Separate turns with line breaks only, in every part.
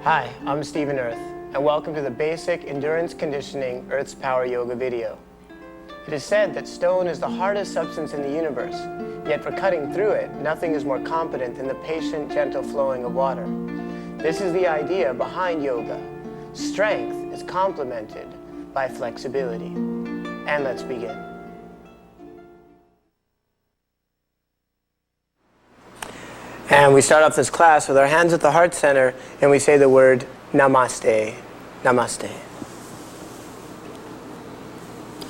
Hi, I'm Stephen Earth, and welcome to the Basic Endurance Conditioning Earth's Power Yoga video. It is said that stone is the hardest substance in the universe, yet for cutting through it, nothing is more competent than the patient, gentle flowing of water. This is the idea behind yoga. Strength is complemented by flexibility. And let's begin. And we start off this class with our hands at the heart center, and we say the word Namaste. Namaste.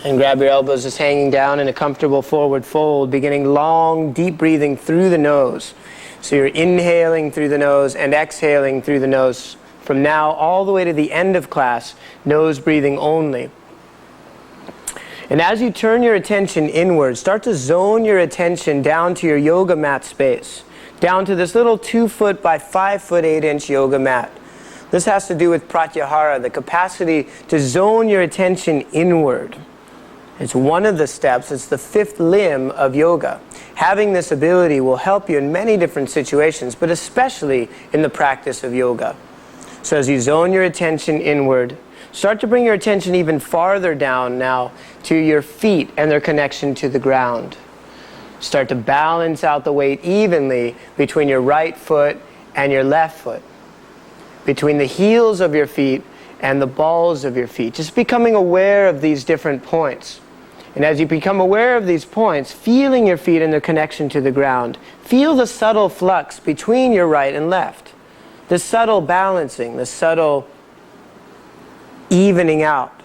And grab your elbows just hanging down in a comfortable forward fold, beginning long, deep breathing through the nose. So you're inhaling through the nose and exhaling through the nose. From now all the way to the end of class, nose breathing only. And as you turn your attention inward, start to zone your attention down to your yoga mat space. Down to this little 2 foot by 5 foot 8 inch yoga mat. This has to do with pratyahara, the capacity to zone your attention inward. It's one of the steps, it's the fifth limb of yoga. Having this ability will help you in many different situations, but especially in the practice of yoga. So as you zone your attention inward, start to bring your attention even farther down now to your feet and their connection to the ground. Start to balance out the weight evenly between your right foot and your left foot. Between the heels of your feet and the balls of your feet. Just becoming aware of these different points. And as you become aware of these points, feeling your feet and their connection to the ground, feel the subtle flux between your right and left. The subtle balancing, the subtle evening out.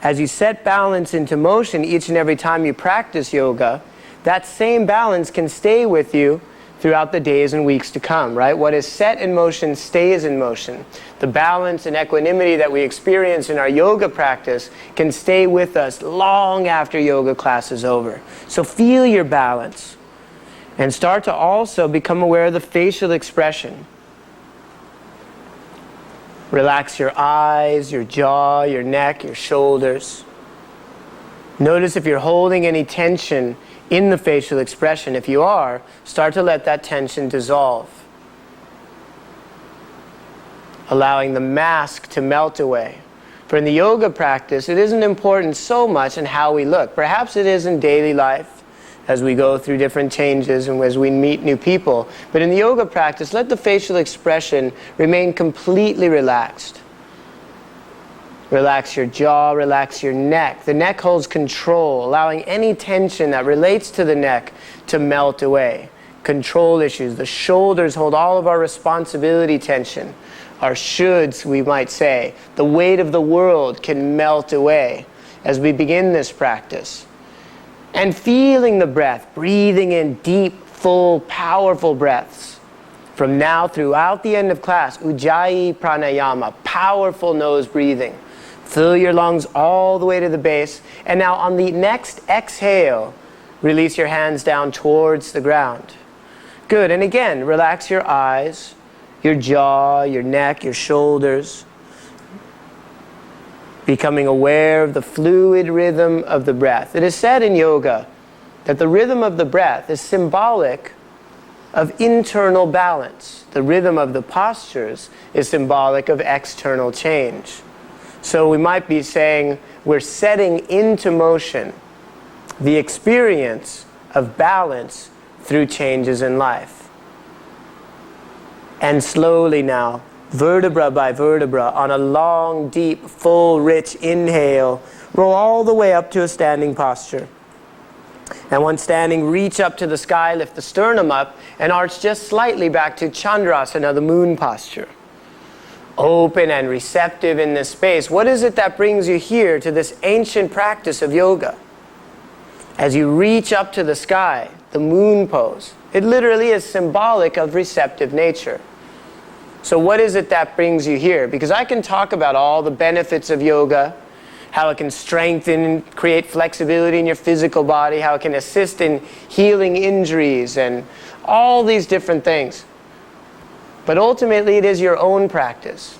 As you set balance into motion each and every time you practice yoga, that same balance can stay with you throughout the days and weeks to come, right? What is set in motion stays in motion. The balance and equanimity that we experience in our yoga practice can stay with us long after yoga class is over. So feel your balance and start to also become aware of the facial expression. Relax your eyes, your jaw, your neck, your shoulders. Notice if you're holding any tension in the facial expression. If you are, start to let that tension dissolve. Allowing the mask to melt away. For in the yoga practice, it isn't important so much in how we look. Perhaps it is in daily life, as we go through different changes and as we meet new people. But in the yoga practice, let the facial expression remain completely relaxed. Relax your jaw, relax your neck. The neck holds control, allowing any tension that relates to the neck to melt away. Control issues. The shoulders hold all of our responsibility tension. Our shoulds, we might say. The weight of the world can melt away as we begin this practice. And feeling the breath, breathing in deep, full, powerful breaths. From now throughout the end of class, Ujjayi Pranayama, powerful nose breathing. Fill your lungs all the way to the base. And now on the next exhale, release your hands down towards the ground. Good. And again, relax your eyes, your jaw, your neck, your shoulders. Becoming aware of the fluid rhythm of the breath. It is said in yoga that the rhythm of the breath is symbolic of internal balance. The rhythm of the postures is symbolic of external change. So we might be saying we're setting into motion the experience of balance through changes in life. And slowly now, vertebra by vertebra, on a long, deep, full, rich inhale, roll all the way up to a standing posture. And once standing, reach up to the sky, lift the sternum up, and arch just slightly back to Chandrasana, the moon posture. Open and receptive in this space. What is it that brings you here to this ancient practice of yoga? As you reach up to the sky, the moon pose, it literally is symbolic of receptive nature. So what is it that brings you here? Because I can talk about all the benefits of yoga, how it can strengthen, create flexibility in your physical body, how it can assist in healing injuries and all these different things. But ultimately, it is your own practice.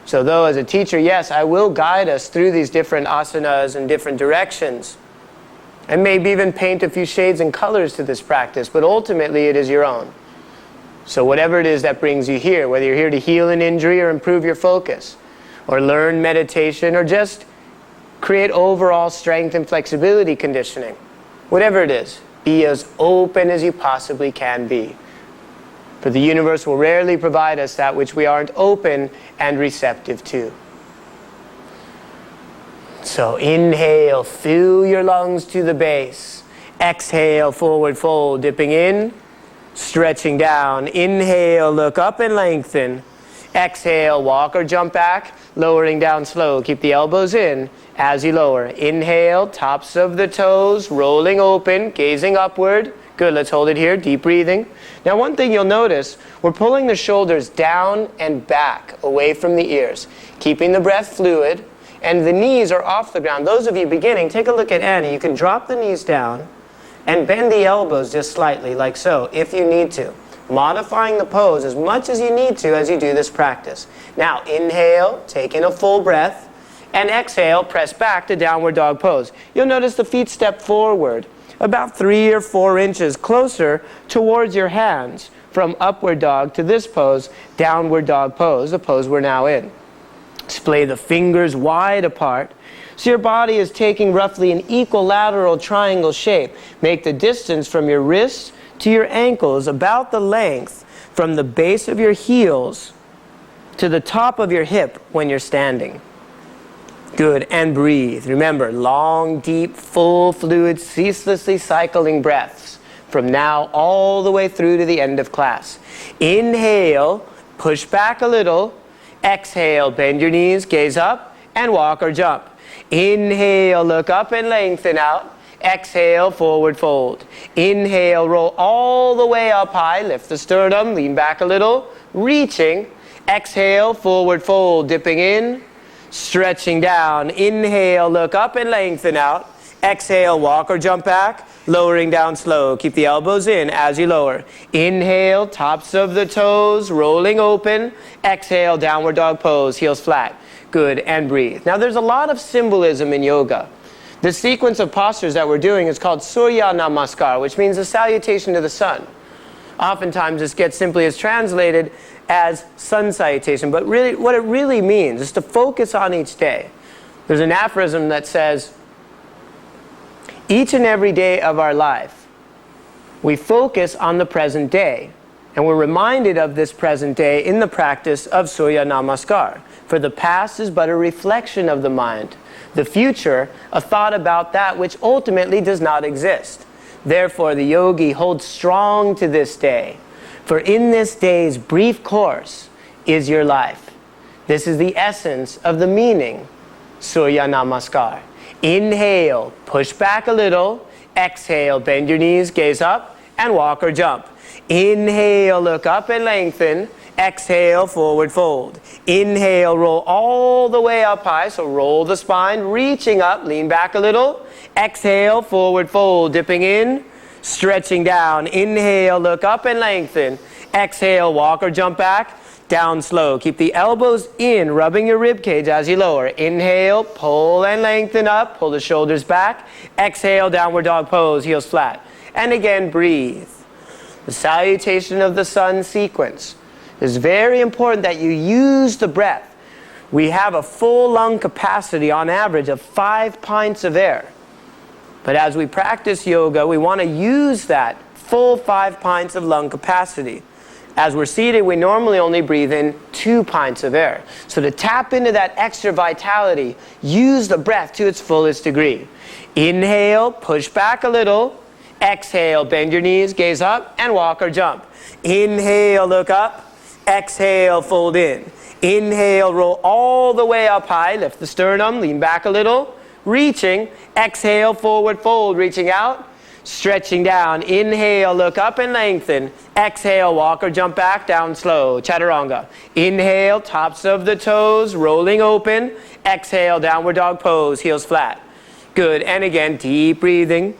So though as a teacher, yes, I will guide us through these different asanas and different directions, and maybe even paint a few shades and colors to this practice, but ultimately it is your own. So whatever it is that brings you here, whether you're here to heal an injury or improve your focus, or learn meditation, or just create overall strength and flexibility conditioning, whatever it is, be as open as you possibly can be. For the universe will rarely provide us that which we aren't open and receptive to. So inhale, fill your lungs to the base. Exhale, forward fold, dipping in, stretching down. Inhale, look up and lengthen. Exhale, walk or jump back, lowering down slow. Keep the elbows in as you lower. Inhale, tops of the toes, rolling open, gazing upward. Good, let's hold it here, deep breathing. Now one thing you'll notice, we're pulling the shoulders down and back, away from the ears, keeping the breath fluid, and the knees are off the ground. Those of you beginning, take a look at Annie. You can drop the knees down and bend the elbows just slightly, like so, if you need to. Modifying the pose as much as you need to as you do this practice. Now, inhale, take in a full breath, and exhale, press back to downward dog pose. You'll notice the feet step forward, about 3 or 4 inches closer towards your hands from upward dog to this pose, downward dog pose, the pose we're now in. Splay the fingers wide apart, so your body is taking roughly an equilateral triangle shape. Make the distance from your wrists to your ankles about the length from the base of your heels to the top of your hip when you're standing. Good, and breathe. Remember, long, deep, full fluid, ceaselessly cycling breaths from now all the way through to the end of class. Inhale, push back a little. Exhale, bend your knees, gaze up, and walk or jump. Inhale, look up and lengthen out. Exhale, forward fold. Inhale, roll all the way up high, lift the sternum, lean back a little, reaching. Exhale, forward fold, dipping in, stretching down. Inhale, look up and lengthen out. Exhale, walk or jump back, lowering down slow. Keep the elbows in as you lower. Inhale, tops of the toes, rolling open. Exhale, downward dog pose, heels flat. Good, and breathe. Now there's a lot of symbolism in yoga. The sequence of postures that we're doing is called Surya Namaskar, which means the salutation to the sun. Oftentimes this gets simply as translated as sun salutation, but really what it really means is to focus on each day. There's an aphorism that says, each and every day of our life, we focus on the present day, and we're reminded of this present day in the practice of Surya Namaskar. For the past is but a reflection of the mind. The future, a thought about that which ultimately does not exist. Therefore, the yogi holds strong to this day. For in this day's brief course is your life. This is the essence of the meaning, Surya Namaskar. Inhale, push back a little. Exhale, bend your knees, gaze up, and walk or jump. Inhale, look up and lengthen. Exhale, forward fold. Inhale, roll all the way up high, so roll the spine, reaching up, lean back a little. Exhale, forward fold, dipping in, stretching down. Inhale, look up and lengthen. Exhale, walk or jump back, down slow. Keep the elbows in, rubbing your rib cage as you lower. Inhale, pull and lengthen up, pull the shoulders back. Exhale, downward dog pose, heels flat. And again, breathe. The salutation of the sun sequence. It's very important that you use the breath. We have a full lung capacity on average of 5 pints of air. But as we practice yoga, we want to use that full 5 pints of lung capacity. As we're seated, we normally only breathe in 2 pints of air. So to tap into that extra vitality, use the breath to its fullest degree. Inhale, push back a little. Exhale, bend your knees, gaze up, and walk or jump. Inhale, look up. Exhale, fold in. Inhale, roll all the way up high. Lift the sternum, lean back a little. Reaching. Exhale, forward fold, reaching out. Stretching down. Inhale, look up and lengthen. Exhale, walk or jump back, down slow. Chaturanga. Inhale, tops of the toes, rolling open. Exhale, downward dog pose, heels flat. Good, and again, deep breathing.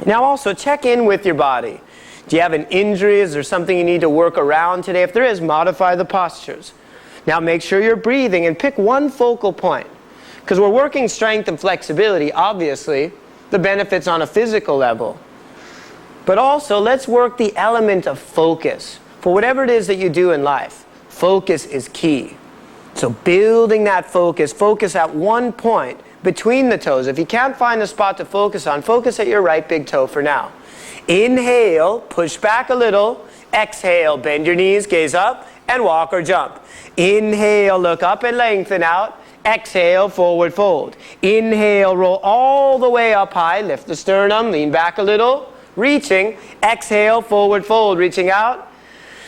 Now also check in with your body. Do you have an injury? Is there something you need to work around today? If there is, modify the postures. Now make sure you're breathing and pick one focal point. Because we're working strength and flexibility, obviously, the benefits on a physical level. But also, let's work the element of focus. For whatever it is that you do in life, focus is key. So building that focus at one point between the toes. If you can't find a spot to focus on, focus at your right big toe for now. Inhale, push back a little. Exhale, bend your knees, gaze up, and walk or jump. Inhale, look up and lengthen out. Exhale, forward fold. Inhale, roll all the way up high. Lift the sternum, lean back a little. Reaching. Exhale, forward fold, reaching out.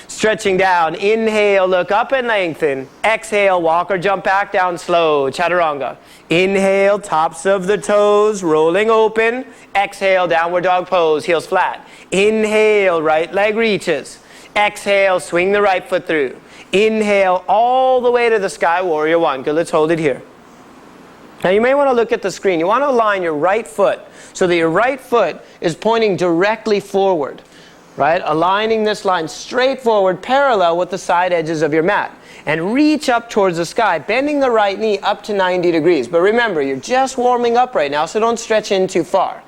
Stretching down. Inhale, look up and lengthen. Exhale, walk or jump back down slow. Chaturanga. Inhale, tops of the toes, rolling open. Exhale, downward dog pose, heels flat. Inhale, right leg reaches. Exhale, swing the right foot through. Inhale, all the way to the sky, warrior one. Good, let's hold it here. Now you may want to look at the screen. You want to align your right foot so that your right foot is pointing directly forward. Right? Aligning this line straight forward, parallel with the side edges of your mat. And reach up towards the sky, bending the right knee up to 90 degrees. But remember, you're just warming up right now, so don't stretch in too far.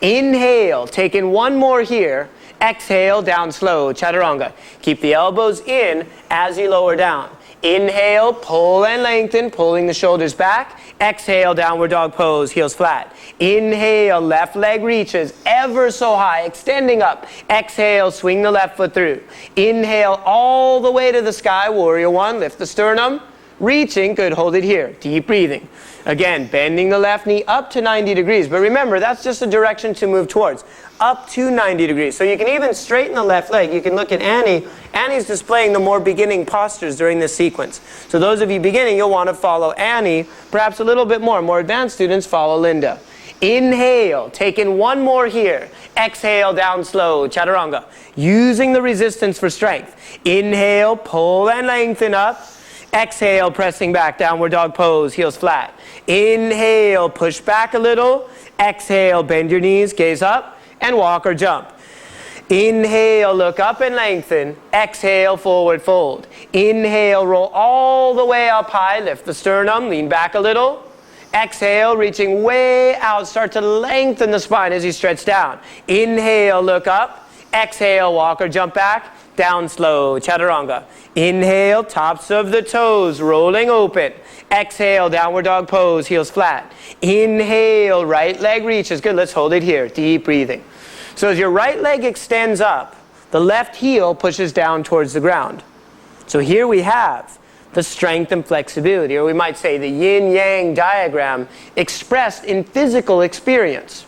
Inhale, take in one more here. Exhale, down slow, chaturanga. Keep the elbows in as you lower down. Inhale, pull and lengthen, pulling the shoulders back. Exhale, downward dog pose, heels flat. Inhale, left leg reaches ever so high, extending up. Exhale, swing the left foot through. Inhale, all the way to the sky, warrior one. Lift the sternum, reaching, good, hold it here. Deep breathing. Again, bending the left knee up to 90 degrees. But remember, that's just a direction to move towards. Up to 90 degrees. So you can even straighten the left leg. You can look at Annie. Annie's displaying the more beginning postures during this sequence. So those of you beginning, you'll want to follow Annie. Perhaps a little bit more. More advanced students, follow Linda. Inhale, take in one more here. Exhale, down slow, chaturanga. Using the resistance for strength. Inhale, pull and lengthen up. Exhale, pressing back, downward dog pose, heels flat. Inhale, push back a little. Exhale, bend your knees, gaze up, and walk or jump. Inhale, look up and lengthen. Exhale, forward fold. Inhale, roll all the way up high. Lift the sternum, lean back a little. Exhale, reaching way out. Start to lengthen the spine as you stretch down. Inhale, look up. Exhale, walk or jump back. Down slow, chaturanga. Inhale, tops of the toes, rolling open. Exhale, downward dog pose, heels flat. Inhale, right leg reaches. Good, let's hold it here. Deep breathing. So as your right leg extends up, the left heel pushes down towards the ground. So here we have the strength and flexibility, or we might say the yin-yang diagram expressed in physical experience.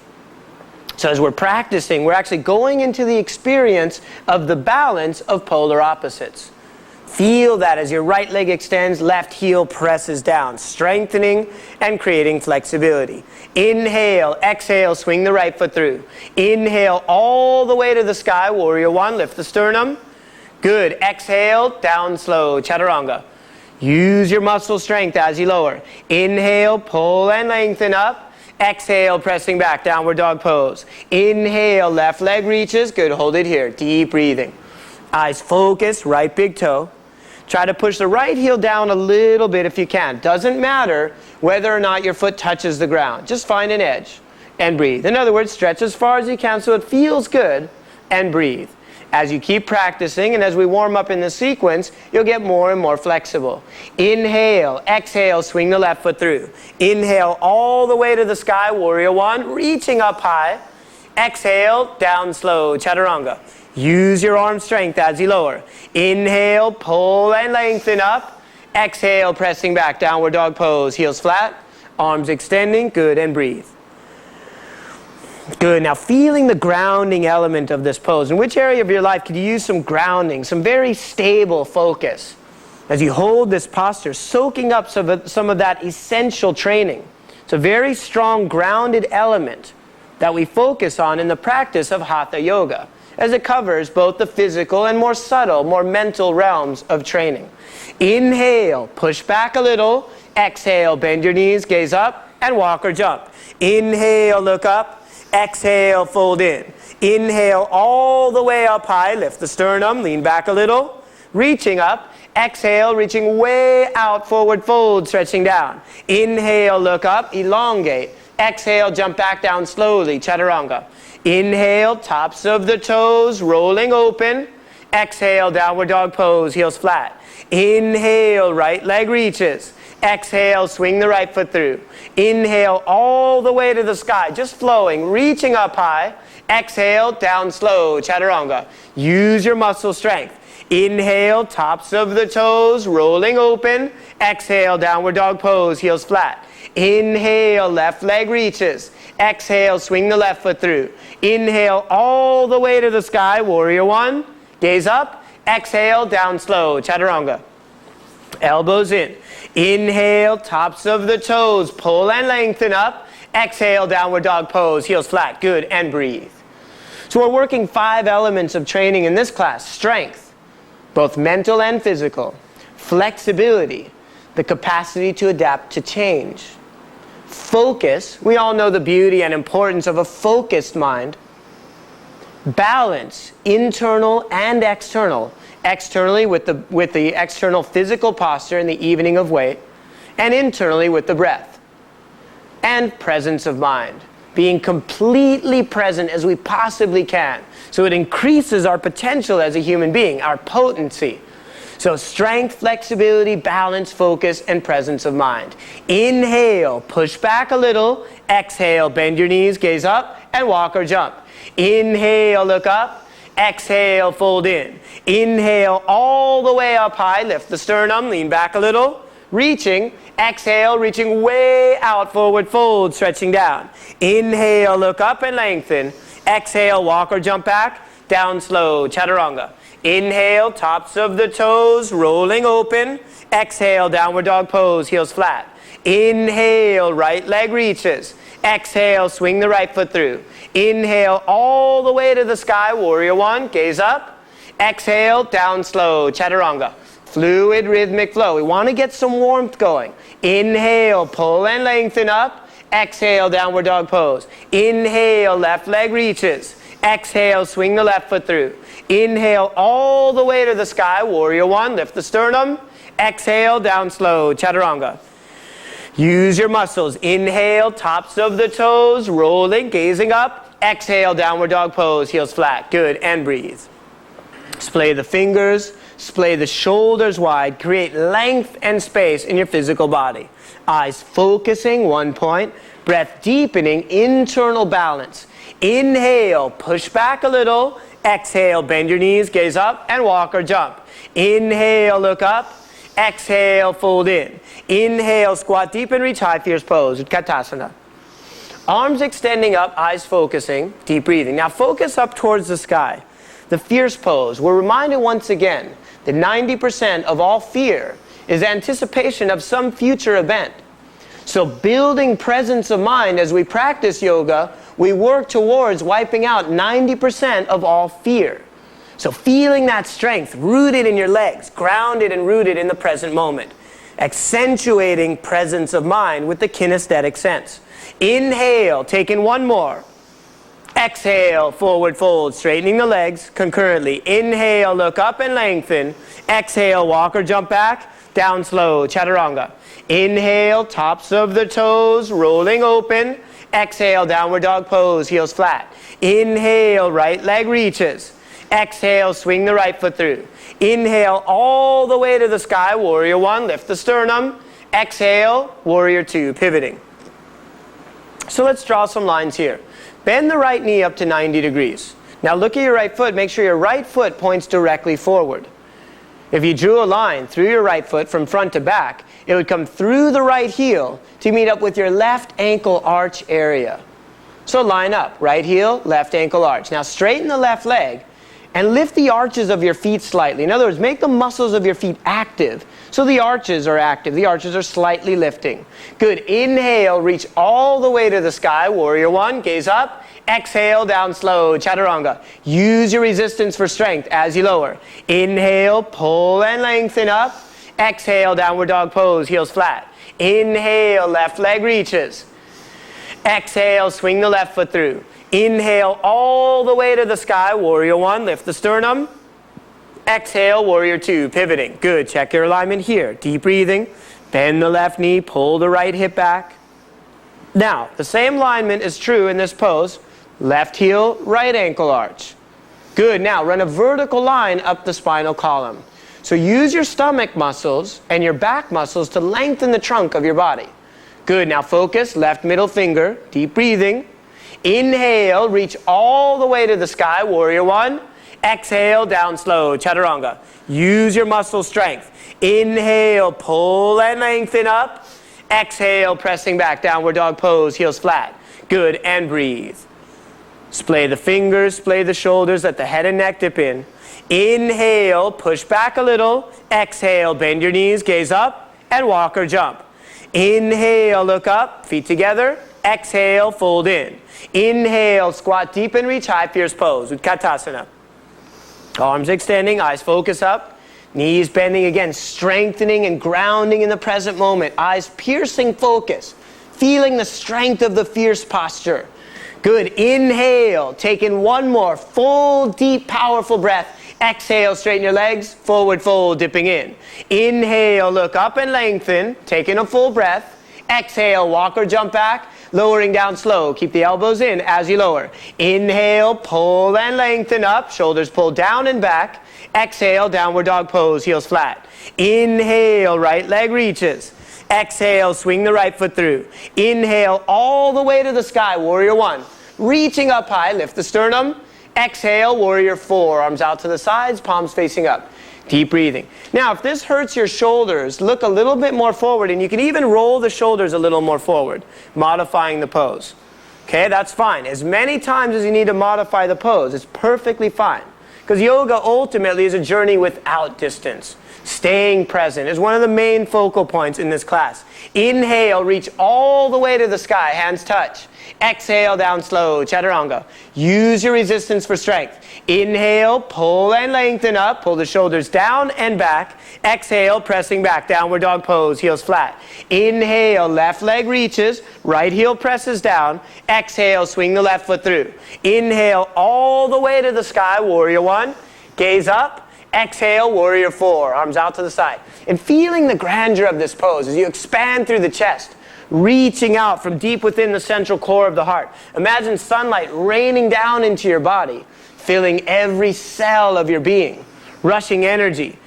So as we're practicing, we're actually going into the experience of the balance of polar opposites. Feel that as your right leg extends, left heel presses down, strengthening and creating flexibility. Inhale, exhale, swing the right foot through. Inhale all the way to the sky, warrior one, lift the sternum. Good, exhale, down slow, chaturanga. Use your muscle strength as you lower. Inhale, pull and lengthen up. Exhale, pressing back, downward dog pose. Inhale, left leg reaches. Good, hold it here. Deep breathing. Eyes focused, right big toe. Try to push the right heel down a little bit if you can. Doesn't matter whether or not your foot touches the ground. Just find an edge and breathe. In other words, stretch as far as you can so it feels good and breathe. As you keep practicing and as we warm up in the sequence, you'll get more and more flexible. Inhale, exhale, swing the left foot through. Inhale all the way to the sky, warrior one, reaching up high. Exhale, down slow, chaturanga. Use your arm strength as you lower. Inhale, pull and lengthen up. Exhale, pressing back, downward dog pose, heels flat, arms extending, good, and breathe. Good. Now feeling the grounding element of this pose. In which area of your life could you use some grounding, some very stable focus? As you hold this posture, soaking up some of that essential training. It's a very strong grounded element that we focus on in the practice of Hatha Yoga, as it covers both the physical and more subtle, more mental realms of training. Inhale, push back a little. Exhale, bend your knees, gaze up, and walk or jump. Inhale, look up. Exhale, fold in. Inhale all the way up high. Lift the sternum, lean back a little. Reaching up. Exhale, reaching way out, forward fold, stretching down. Inhale, look up, elongate. Exhale, jump back down slowly, chaturanga. Inhale, tops of the toes, rolling open. Exhale, downward dog pose, heels flat. Inhale, right leg reaches. Exhale, swing the right foot through. Inhale all the way to the sky, just flowing, reaching up high. Exhale, down slow, chaturanga. Use your muscle strength. Inhale, tops of the toes, rolling open. Exhale, downward dog pose, heels flat. Inhale, left leg reaches. Exhale, swing the left foot through. Inhale all the way to the sky, warrior one. Gaze up. Exhale, down slow, chaturanga. Elbows in. Inhale, tops of the toes, pull and lengthen up. Exhale, downward dog pose, heels flat. Good, and breathe. So we're working 5 elements of training in this class. Strength, both mental and physical. Flexibility, the capacity to adapt to change. Focus, we all know the beauty and importance of a focused mind. Balance, internal and external. Externally with the external physical posture and the evening of weight, and internally with the breath. And presence of mind, being completely present as we possibly can. So it increases our potential as a human being, our potency. So strength, flexibility, balance, focus, and presence of mind. Inhale, push back a little. Exhale, bend your knees, gaze up, and walk or jump. Inhale, look up. Exhale, fold in. Inhale all the way up high, lift the sternum, lean back a little, reaching. Exhale, reaching way out, forward fold, stretching down. Inhale, look up and lengthen. Exhale, walk or jump back, down slow, chaturanga. Inhale, tops of the toes, rolling open. Exhale, downward dog pose, heels flat. Inhale, right leg reaches. Exhale, swing the right foot through. Inhale all the way to the sky, warrior one, gaze up. Exhale, down slow, chaturanga. Fluid rhythmic flow. We want to get some warmth going. Inhale, pull and lengthen up. Exhale, downward dog pose. Inhale, left leg reaches. Exhale, swing the left foot through. Inhale all the way to the sky, warrior one, lift the sternum. Exhale, down slow, chaturanga. Use your muscles. Inhale, tops of the toes, rolling, gazing up. Exhale, downward dog pose, heels flat. Good, and breathe. Splay the fingers, splay the shoulders wide. Create length and space in your physical body. Eyes focusing, 1 point. Breath deepening, internal balance. Inhale, push back a little. Exhale, bend your knees, gaze up, and walk or jump. Inhale, look up. Exhale, fold in. Inhale, squat deep and reach high, fierce pose, Utkatasana. Arms extending up, eyes focusing, deep breathing. Now focus up towards the sky. The fierce pose. We're reminded once again that 90% of all fear is anticipation of some future event. So building presence of mind as we practice yoga, we work towards wiping out 90% of all fear. So feeling that strength rooted in your legs, grounded and rooted in the present moment. Accentuating presence of mind with the kinesthetic sense. Inhale, take in 1 more. Exhale, forward fold, straightening the legs concurrently. Inhale, look up and lengthen. Exhale, walk or jump back, down slow, chaturanga. Inhale, tops of the toes, rolling open. Exhale, downward dog pose, heels flat. Inhale, right leg reaches. Exhale, swing the right foot through. Inhale all the way to the sky, warrior one, lift the sternum. Exhale, warrior two, pivoting. So let's draw some lines here. Bend the right knee up to 90 degrees. Now look at your right foot, make sure your right foot points directly forward. If you drew a line through your right foot from front to back, it would come through the right heel to meet up with your left ankle arch area. So line up, right heel, left ankle arch. Now straighten the left leg and lift the arches of your feet slightly. In other words, make the muscles of your feet active. So the arches are active. The arches are slightly lifting. Good. Inhale, reach all the way to the sky. Warrior one, gaze up. Exhale, down slow, chaturanga. Use your resistance for strength as you lower. Inhale, pull and lengthen up. Exhale, downward dog pose, heels flat. Inhale, left leg reaches. Exhale, swing the left foot through. Inhale all the way to the sky, warrior one, lift the sternum. Exhale, warrior two, pivoting. Good, check your alignment here. Deep breathing, bend the left knee, pull the right hip back. Now, the same alignment is true in this pose. Left heel, right ankle arch. Good. Now run a vertical line up the spinal column. So use your stomach muscles and your back muscles to lengthen the trunk of your body. Good. Now focus, left middle finger, deep breathing. Inhale, reach all the way to the sky, warrior one. Exhale, down slow, chaturanga. Use your muscle strength. Inhale, pull and lengthen up. Exhale, pressing back, downward dog pose, heels flat. Good, and breathe. Splay the fingers, splay the shoulders, let the head and neck dip in. Inhale, push back a little. Exhale, bend your knees, gaze up, and walk or jump. Inhale, look up, feet together. Exhale, fold in. Inhale, squat deep and reach high, fierce pose, Utkatasana. Arms extending, eyes focus up. Knees bending again, strengthening and grounding in the present moment. Eyes piercing focus, feeling the strength of the fierce posture. Good. Inhale, take in one more full, deep, powerful breath. Exhale, straighten your legs, forward fold, dipping in. Inhale, look up and lengthen, take in a full breath. Exhale, walk or jump back, lowering down slow. Keep the elbows in as you lower. Inhale, pull and lengthen up, shoulders pull down and back. Exhale, downward dog pose, heels flat. Inhale, right leg reaches. Exhale, swing the right foot through. Inhale, all the way to the sky, warrior one. Reaching up high, lift the sternum. Exhale, warrior four, arms out to the sides, palms facing up. Deep breathing. Now, if this hurts your shoulders, look a little bit more forward, and you can even roll the shoulders a little more forward, modifying the pose. Okay, that's fine. As many times as you need to modify the pose, it's perfectly fine. Because yoga ultimately is a journey without distance. Staying present is one of the main focal points in this class. Inhale, reach all the way to the sky, hands touch. Exhale, down slow, chaturanga. Use your resistance for strength. Inhale, pull and lengthen up, pull the shoulders down and back. Exhale, pressing back, downward dog pose, heels flat. Inhale, left leg reaches, right heel presses down. Exhale, swing the left foot through. Inhale, all the way to the sky, warrior one. Gaze up. Exhale, warrior four, arms out to the side. And feeling the grandeur of this pose as you expand through the chest, reaching out from deep within the central core of the heart. Imagine sunlight raining down into your body, filling every cell of your being, rushing energy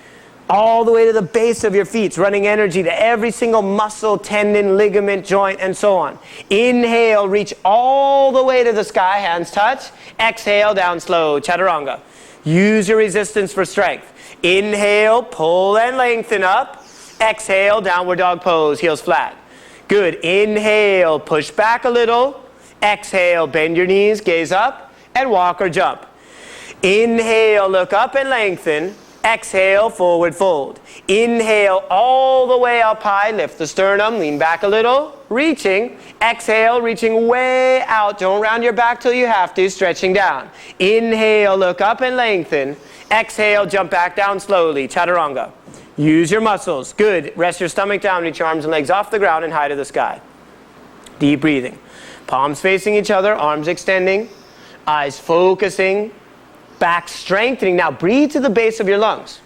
all the way to the base of your feet, running energy to every single muscle, tendon, ligament, joint, and so on. Inhale, reach all the way to the sky, hands touch. Exhale, down slow, chaturanga. Use your resistance for strength. Inhale, pull and lengthen up. Exhale, downward dog pose, heels flat. Good. Inhale, push back a little. Exhale, bend your knees, gaze up, and walk or jump. Inhale, look up and lengthen. Exhale, forward fold. Inhale, all the way up high, lift the sternum, lean back a little, reaching. Exhale, reaching way out. Don't round your back till you have to, stretching down. Inhale, look up and lengthen. Exhale, jump back down slowly, chaturanga. Use your muscles. Good. Rest your stomach down, reach your arms and legs off the ground and high to the sky. Deep breathing. Palms facing each other, arms extending, eyes focusing, back strengthening. Now breathe to the base of your lungs.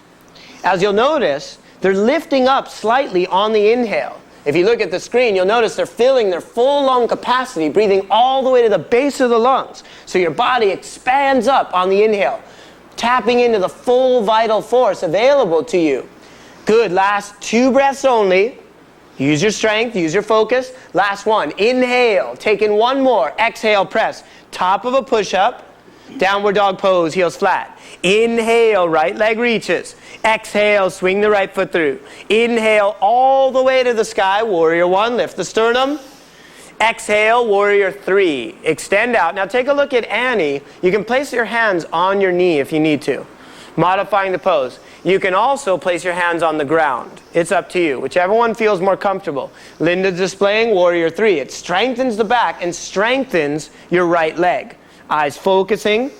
As you'll notice, they're lifting up slightly on the inhale. If you look at the screen, you'll notice they're filling their full lung capacity, breathing all the way to the base of the lungs. So your body expands up on the inhale, tapping into the full vital force available to you. Good. Last 2 breaths only. Use your strength, use your focus. Last one. Inhale, take in one more. Exhale, press. Top of a push-up. Downward dog pose, heels flat. Inhale, right leg reaches. Exhale, swing the right foot through. Inhale, all the way to the sky, warrior one, lift the sternum. Exhale, warrior three. Extend out. Now take a look at Annie. You can place your hands on your knee if you need to, modifying the pose. You can also place your hands on the ground. It's up to you, whichever one feels more comfortable. Linda's displaying warrior three. It strengthens the back and strengthens your right leg. Eyes focusing.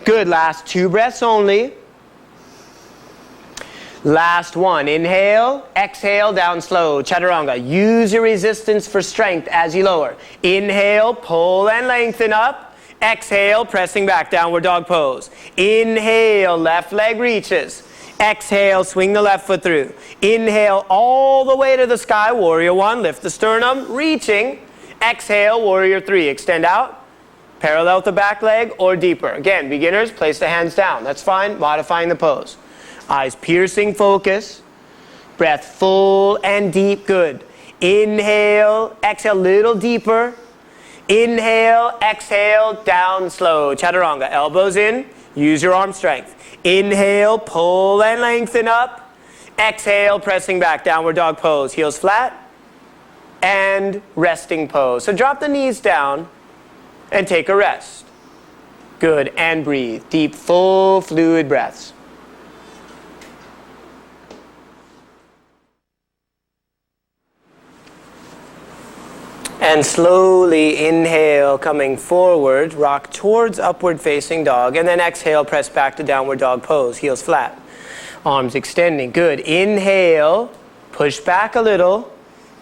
Good. Last 2 breaths only. Last one. Inhale, exhale, down slow, chaturanga. Use your resistance for strength as you lower. Inhale, pull and lengthen up. Exhale, pressing back, downward dog pose. Inhale, left leg reaches. Exhale, swing the left foot through. Inhale, all the way to the sky, warrior one, lift the sternum, reaching. Exhale, warrior three, extend out. parallel to back leg or deeper. Again, beginners, place the hands down. That's fine. Modifying the pose. Eyes piercing, focus. Breath full and deep. Good. Inhale, exhale, little deeper. Inhale, exhale, down slow. Chaturanga, elbows in. Use your arm strength. Inhale, pull and lengthen up. Exhale, pressing back, downward dog pose. Heels flat and resting pose. So drop the knees down and take a rest. Good, and breathe. Deep, full, fluid breaths. And slowly inhale, coming forward, rock towards upward facing dog, and then exhale, press back to downward dog pose, heels flat, arms extending. Good. Inhale, push back a little.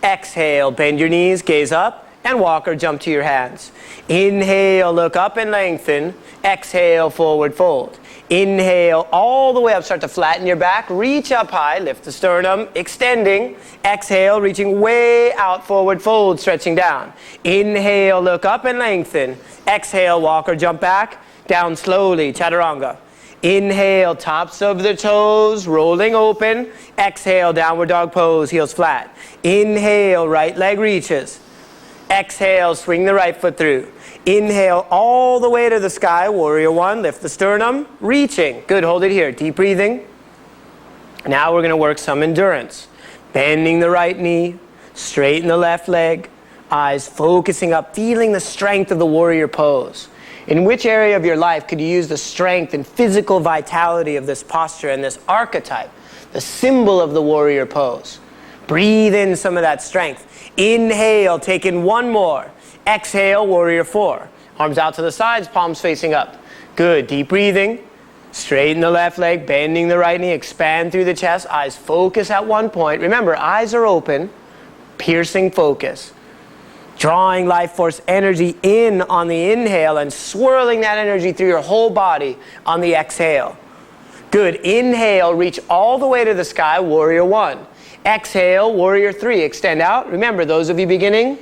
Exhale, bend your knees, gaze up, and walk or jump to your hands. Inhale, look up and lengthen. Exhale, forward fold. Inhale, all the way up, start to flatten your back, reach up high, lift the sternum, extending. Exhale, reaching way out, forward fold, stretching down. Inhale, look up and lengthen. Exhale, walk or jump back, down slowly, chaturanga. Inhale, tops of the toes, rolling open. Exhale, downward dog pose, heels flat. Inhale, right leg reaches. Exhale, swing the right foot through. Inhale all the way to the sky, warrior one, lift the sternum, reaching. Good, hold it here, deep breathing. Now we're going to work some endurance. Bending the right knee, straighten the left leg, eyes focusing up, feeling the strength of the warrior pose. In which area of your life could you use the strength and physical vitality of this posture and this archetype, the symbol of the warrior pose? Breathe in some of that strength. Inhale, take in one more. Exhale, warrior four. Arms out to the sides, palms facing up. Good, deep breathing. Straighten the left leg, bending the right knee, expand through the chest. Eyes focus at one point. Remember, eyes are open, piercing focus. Drawing life force energy in on the inhale and swirling that energy through your whole body on the exhale. Good, inhale, reach all the way to the sky, warrior one. Exhale, warrior three, extend out. Remember, those of you beginning,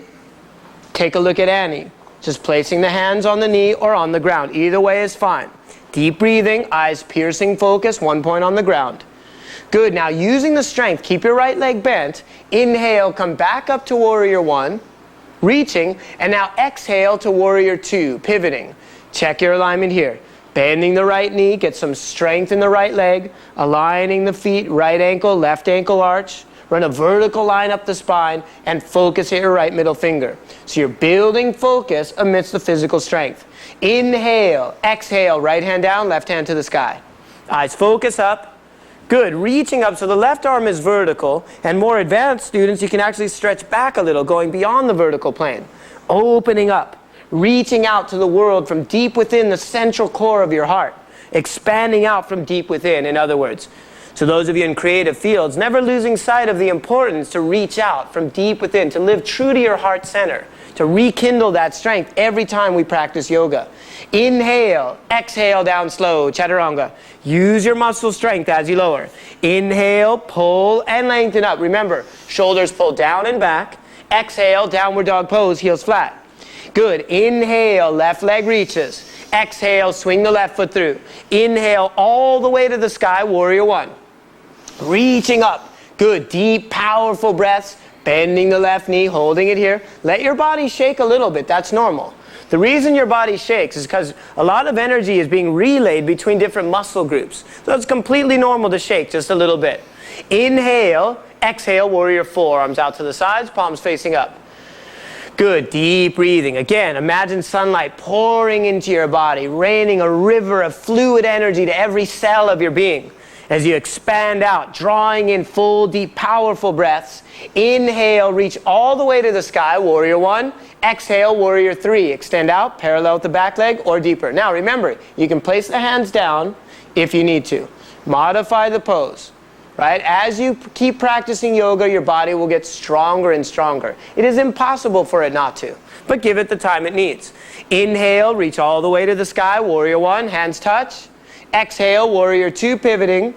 take a look at Annie. Just placing the hands on the knee or on the ground. Either way is fine. Deep breathing, eyes piercing focus, 1 point on the ground. Good, now using the strength, keep your right leg bent. Inhale, come back up to warrior one, reaching, and now exhale to warrior two, pivoting. Check your alignment here. Bending the right knee, get some strength in the right leg, aligning the feet, right ankle, left ankle arch. Run a vertical line up the spine and focus at your right middle finger. So you're building focus amidst the physical strength. Inhale, exhale, right hand down, left hand to the sky. Eyes focus up. Good, reaching up so the left arm is vertical, and more advanced students, you can actually stretch back a little, going beyond the vertical plane. Opening up, reaching out to the world from deep within the central core of your heart. Expanding out from deep within, in other words. So those of you in creative fields, never losing sight of the importance to reach out from deep within, to live true to your heart center, to rekindle that strength every time we practice yoga. Inhale, exhale down slow, chaturanga. Use your muscle strength as you lower. Inhale, pull and lengthen up. Remember, shoulders pull down and back. Exhale, downward dog pose, heels flat. Good, inhale, left leg reaches. Exhale, swing the left foot through. Inhale all the way to the sky, warrior one. Reaching up. Good, deep, powerful breaths. Bending the left knee, holding it here. Let your body shake a little bit, that's normal. The reason your body shakes is because a lot of energy is being relayed between different muscle groups. So it's completely normal to shake just a little bit. Inhale, exhale, warrior four. Arms out to the sides, palms facing up. Good, deep breathing. Again, imagine sunlight pouring into your body, raining a river of fluid energy to every cell of your being. As you expand out, drawing in full, deep, powerful breaths. Inhale, reach all the way to the sky, warrior one. Exhale, warrior three. Extend out, parallel with the back leg or deeper. Now remember, you can place the hands down if you need to. Modify the pose. Right? As you keep practicing yoga, your body will get stronger and stronger. It is impossible for it not to, but give it the time it needs. Inhale, reach all the way to the sky, warrior one, hands touch. Exhale, warrior two, pivoting.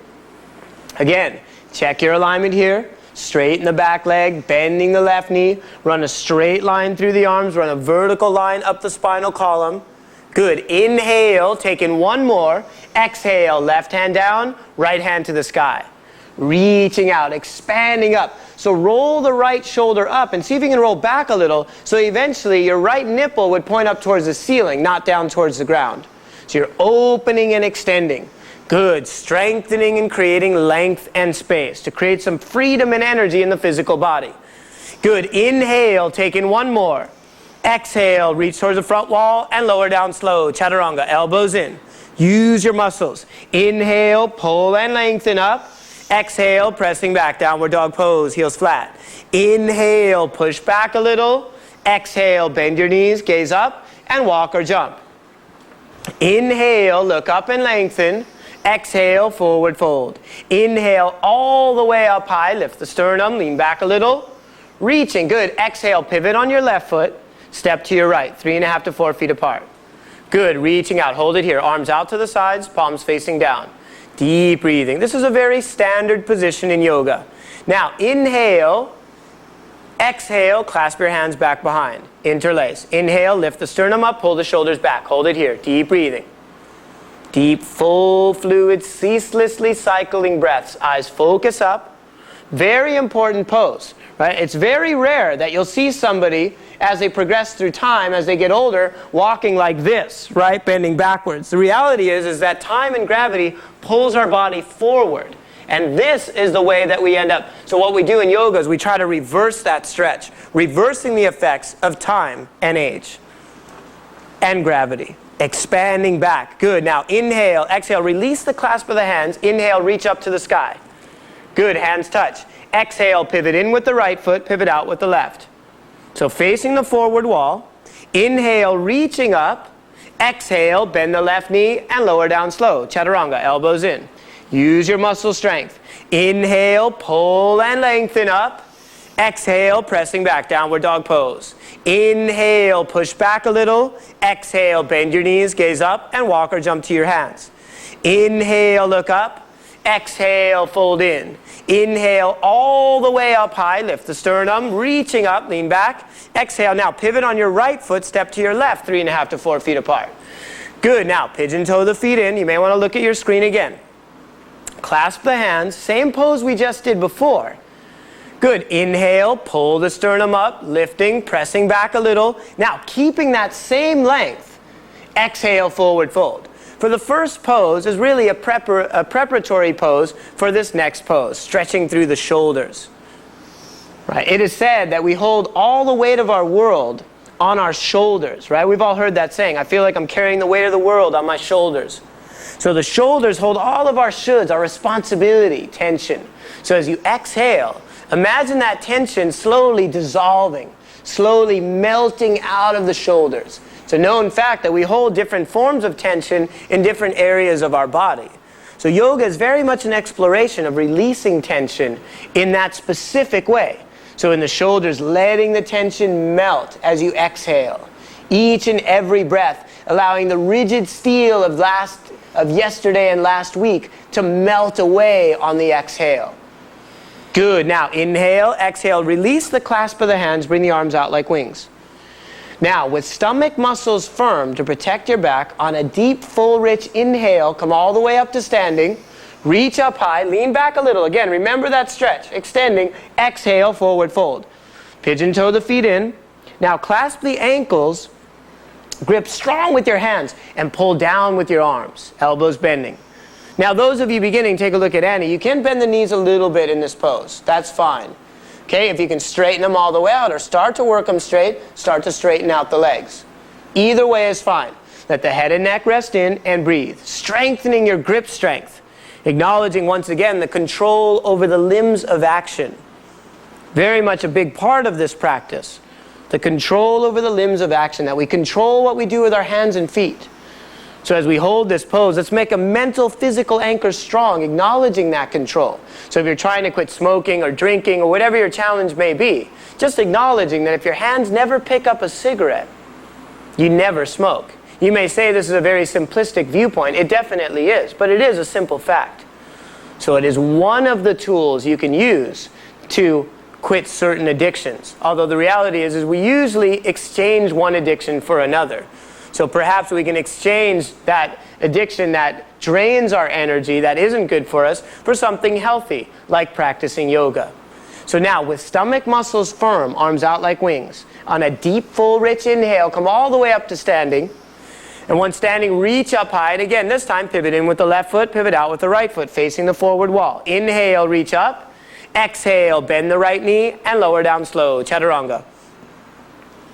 Again, check your alignment here. Straighten the back leg, bending the left knee. Run a straight line through the arms, run a vertical line up the spinal column. Good. Inhale, take in one more. Exhale, left hand down, right hand to the sky. Reaching out, expanding up. So roll the right shoulder up and see if you can roll back a little, so eventually your right nipple would point up towards the ceiling, not down towards the ground. So you're opening and extending. Good. Strengthening and creating length and space to create some freedom and energy in the physical body. Good. Inhale, take in one more. Exhale, reach towards the front wall and lower down slow. Chaturanga, elbows in. Use your muscles. Inhale, pull and lengthen up. Exhale, pressing back, downward dog pose, heels flat. Inhale, push back a little. Exhale, bend your knees, gaze up, and walk or jump. Inhale, look up and lengthen. Exhale, forward fold. Inhale, all the way up high, lift the sternum, lean back a little. Reaching, good. Exhale, pivot on your left foot. Step to your right, 3.5 to 4 feet apart. Good, reaching out, hold it here. Arms out to the sides, palms facing down. Deep breathing. This is a very standard position in yoga. Now, inhale, exhale, clasp your hands back behind. Interlace. Inhale, lift the sternum up, pull the shoulders back. Hold it here, deep breathing. Deep, full fluid, ceaselessly cycling breaths. Eyes focus up. Very important pose, right? It's very rare that you'll see somebody as they progress through time, as they get older, walking like this, right? Bending backwards. The reality is that time and gravity pulls our body forward. And this is the way that we end up. So what we do in yoga is we try to reverse that stretch, reversing the effects of time and age and gravity. Expanding back. Good. Now inhale, exhale, release the clasp of the hands. Inhale, reach up to the sky. Good. Hands touch. Exhale, pivot in with the right foot, pivot out with the left. So facing the forward wall. Inhale, reaching up. Exhale, bend the left knee and lower down slow. Chaturanga, elbows in. Use your muscle strength. Inhale, pull and lengthen up. Exhale, pressing back, downward dog pose. Inhale, push back a little. Exhale, bend your knees, gaze up, and walk or jump to your hands. Inhale, look up. Exhale, fold in. Inhale, all the way up high, lift the sternum, reaching up, lean back. Exhale, now pivot on your right foot, step to your left, 3.5 to 4 feet apart. Good, now pigeon toe the feet in. You may want to look at your screen again. Clasp the hands, same pose we just did before. Good, inhale, pull the sternum up, lifting, pressing back a little. Now, keeping that same length, exhale, forward fold. For the first pose is really a preparatory pose for this next pose, stretching through the shoulders. Right? It is said that we hold all the weight of our world on our shoulders, right? We've all heard that saying, I feel like I'm carrying the weight of the world on my shoulders. So the shoulders hold all of our shoulds, our responsibility, tension. So as you exhale, imagine that tension slowly dissolving, slowly melting out of the shoulders. It's a known fact that we hold different forms of tension in different areas of our body. So yoga is very much an exploration of releasing tension in that specific way. So in the shoulders, letting the tension melt as you exhale. Each and every breath, allowing the rigid steel of yesterday and last week to melt away on the exhale. Good. Now inhale, exhale, release the clasp of the hands, bring the arms out like wings. Now, with stomach muscles firm to protect your back, on a deep, full, rich inhale, come all the way up to standing. Reach up high, lean back a little. Again, remember that stretch. Extending, exhale, forward fold. Pigeon toe the feet in. Now, clasp the ankles, grip strong with your hands, and pull down with your arms, elbows bending. Now, those of you beginning, take a look at Annie. You can bend the knees a little bit in this pose. That's fine. Okay, if you can straighten them all the way out or start to work them straight, start to straighten out the legs. Either way is fine. Let the head and neck rest in and breathe. Strengthening your grip strength. Acknowledging once again the control over the limbs of action. Very much a big part of this practice. The control over the limbs of action, that we control what we do with our hands and feet. So as we hold this pose, let's make a mental, physical anchor strong, acknowledging that control. So if you're trying to quit smoking or drinking or whatever your challenge may be, just acknowledging that if your hands never pick up a cigarette, you never smoke. You may say this is a very simplistic viewpoint. It definitely is, but it is a simple fact. So it is one of the tools you can use to quit certain addictions. Although the reality is we usually exchange one addiction for another. So perhaps we can exchange that addiction that drains our energy, that isn't good for us, for something healthy, like practicing yoga. So now, with stomach muscles firm, arms out like wings, on a deep, full, rich inhale, come all the way up to standing. And once standing, reach up high. And again, this time, pivot in with the left foot, pivot out with the right foot, facing the forward wall. Inhale, reach up. Exhale, bend the right knee, and lower down slow, chaturanga.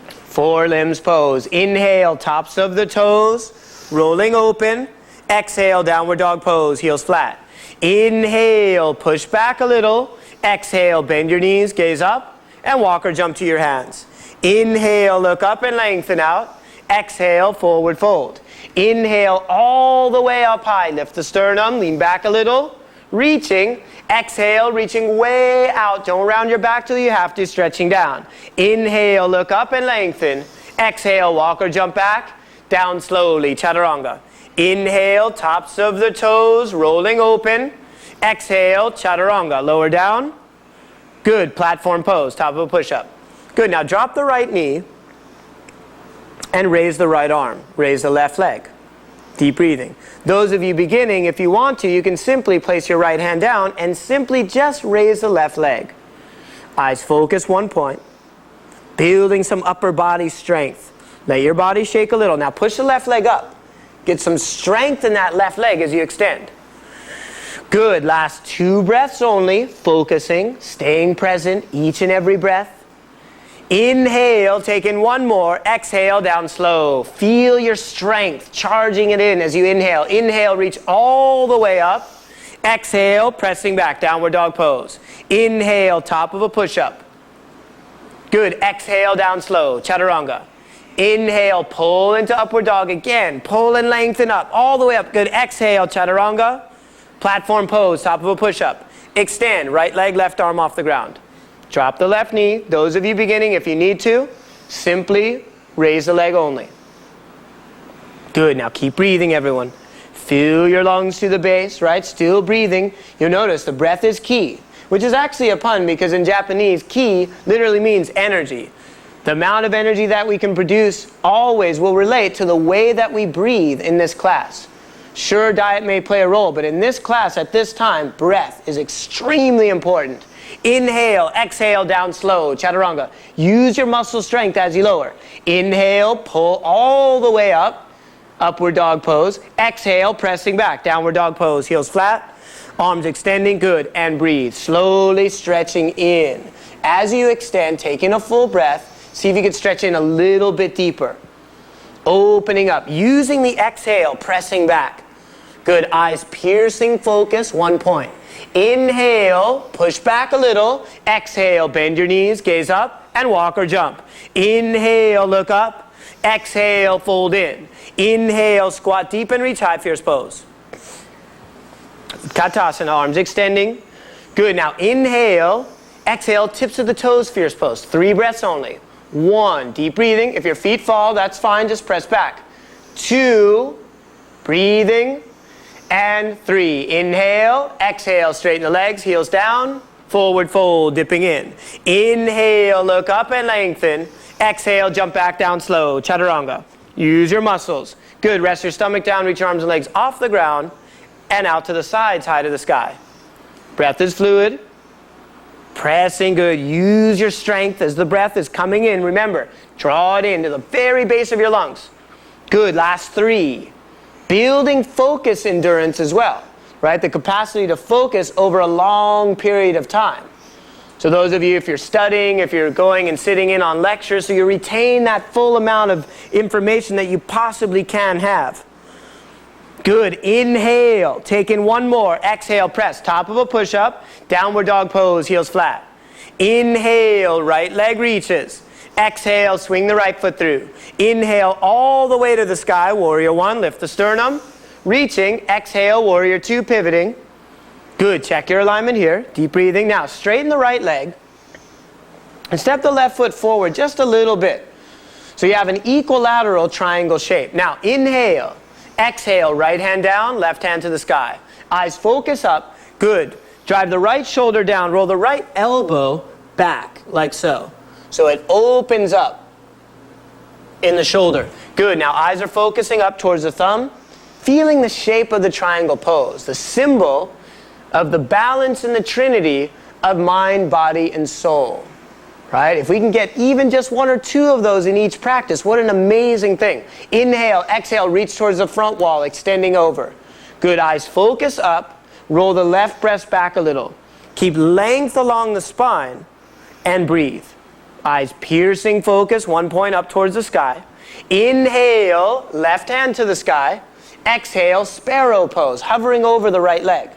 Four limbs pose. Inhale, tops of the toes, rolling open. Exhale, downward dog pose, heels flat. Inhale, push back a little. Exhale, bend your knees, gaze up, and walk or jump to your hands. Inhale, look up and lengthen out. Exhale, forward fold. Inhale, all the way up high. Lift the sternum, lean back a little. Reaching. Exhale, reaching way out. Don't round your back till you have to, stretching down. Inhale, look up and lengthen. Exhale, walk or jump back. Down slowly, chaturanga. Inhale, tops of the toes, rolling open. Exhale, chaturanga, lower down. Good, platform pose, top of a push-up. Good, now drop the right knee and raise the right arm. Raise the left leg. Deep breathing. Those of you beginning, if you want to, you can simply place your right hand down and simply just raise the left leg. Eyes focus, one point. Building some upper body strength. Let your body shake a little. Now push the left leg up. Get some strength in that left leg as you extend. Good, last 2 breaths only, focusing, staying present each and every breath. Inhale, take in 1 more, exhale, down slow. Feel your strength, charging it in as you inhale. Inhale, reach all the way up. Exhale, pressing back, downward dog pose. Inhale, top of a push-up. Good, exhale, down slow, chaturanga. Inhale, pull into upward dog again. Pull and lengthen up, all the way up. Good, exhale, chaturanga. Platform pose, top of a push-up. Extend, right leg, left arm off the ground. Drop the left knee. Those of you beginning, if you need to, simply raise the leg only. Good, now keep breathing, everyone. Fill your lungs to the base, right? Still breathing. You'll notice the breath is ki, which is actually a pun because in Japanese, ki literally means energy. The amount of energy that we can produce always will relate to the way that we breathe in this class. Sure, diet may play a role, but in this class, at this time, breath is extremely important. Inhale, exhale, down slow, chaturanga. Use your muscle strength as you lower. Inhale, pull all the way up, upward dog pose. Exhale, pressing back, downward dog pose, heels flat, arms extending, good, and breathe. Slowly stretching in. As you extend, taking a full breath, see if you can stretch in a little bit deeper. Opening up, using the exhale, pressing back. Good, eyes piercing focus, 1 point. Inhale, push back a little. Exhale, bend your knees, gaze up, and walk or jump. Inhale, look up. Exhale, fold in. Inhale, squat deep and reach high, fierce pose. Katasana, arms extending. Good, now inhale, exhale, tips of the toes, fierce pose. 3 breaths only. 1, deep breathing. If your feet fall, that's fine, just press back. 2, breathing. And 3, inhale, exhale, straighten the legs, heels down, forward fold, dipping in. Inhale, look up and lengthen. Exhale, jump back down slow, chaturanga. Use your muscles. Good, rest your stomach down, reach your arms and legs off the ground, and out to the sides, high to the sky. Breath is fluid. Pressing, good. Use your strength as the breath is coming in. Remember, draw it in to the very base of your lungs. Good, last 3. Building focus endurance as well, right? The capacity to focus over a long period of time. So those of you, if you're studying, if you're going and sitting in on lectures, so you retain that full amount of information that you possibly can have. Good, inhale, take in 1 more, exhale, press, top of a push-up, downward dog pose, heels flat. Inhale, right leg reaches. Exhale, swing the right foot through. Inhale all the way to the sky, warrior 1, lift the sternum. Reaching, exhale, warrior 2, pivoting. Good, check your alignment here, deep breathing. Now, straighten the right leg and step the left foot forward just a little bit. So you have an equilateral triangle shape. Now, inhale, exhale, right hand down, left hand to the sky. Eyes focus up, good. Drive the right shoulder down, roll the right elbow back, like so. So it opens up. in the shoulder. Good. Now eyes are focusing up towards the thumb, feeling the shape of the triangle pose, the symbol of the balance in the trinity of mind, body, and soul. Right? If we can get even just one or two of those in each practice, what an amazing thing. Inhale, exhale, reach towards the front wall, extending over. Good. Eyes focus up, roll the left breast back a little. Keep length along the spine and breathe. Eyes piercing focus, 1 point up towards the sky. Inhale, left hand to the sky. Exhale, sparrow pose, hovering over the right leg.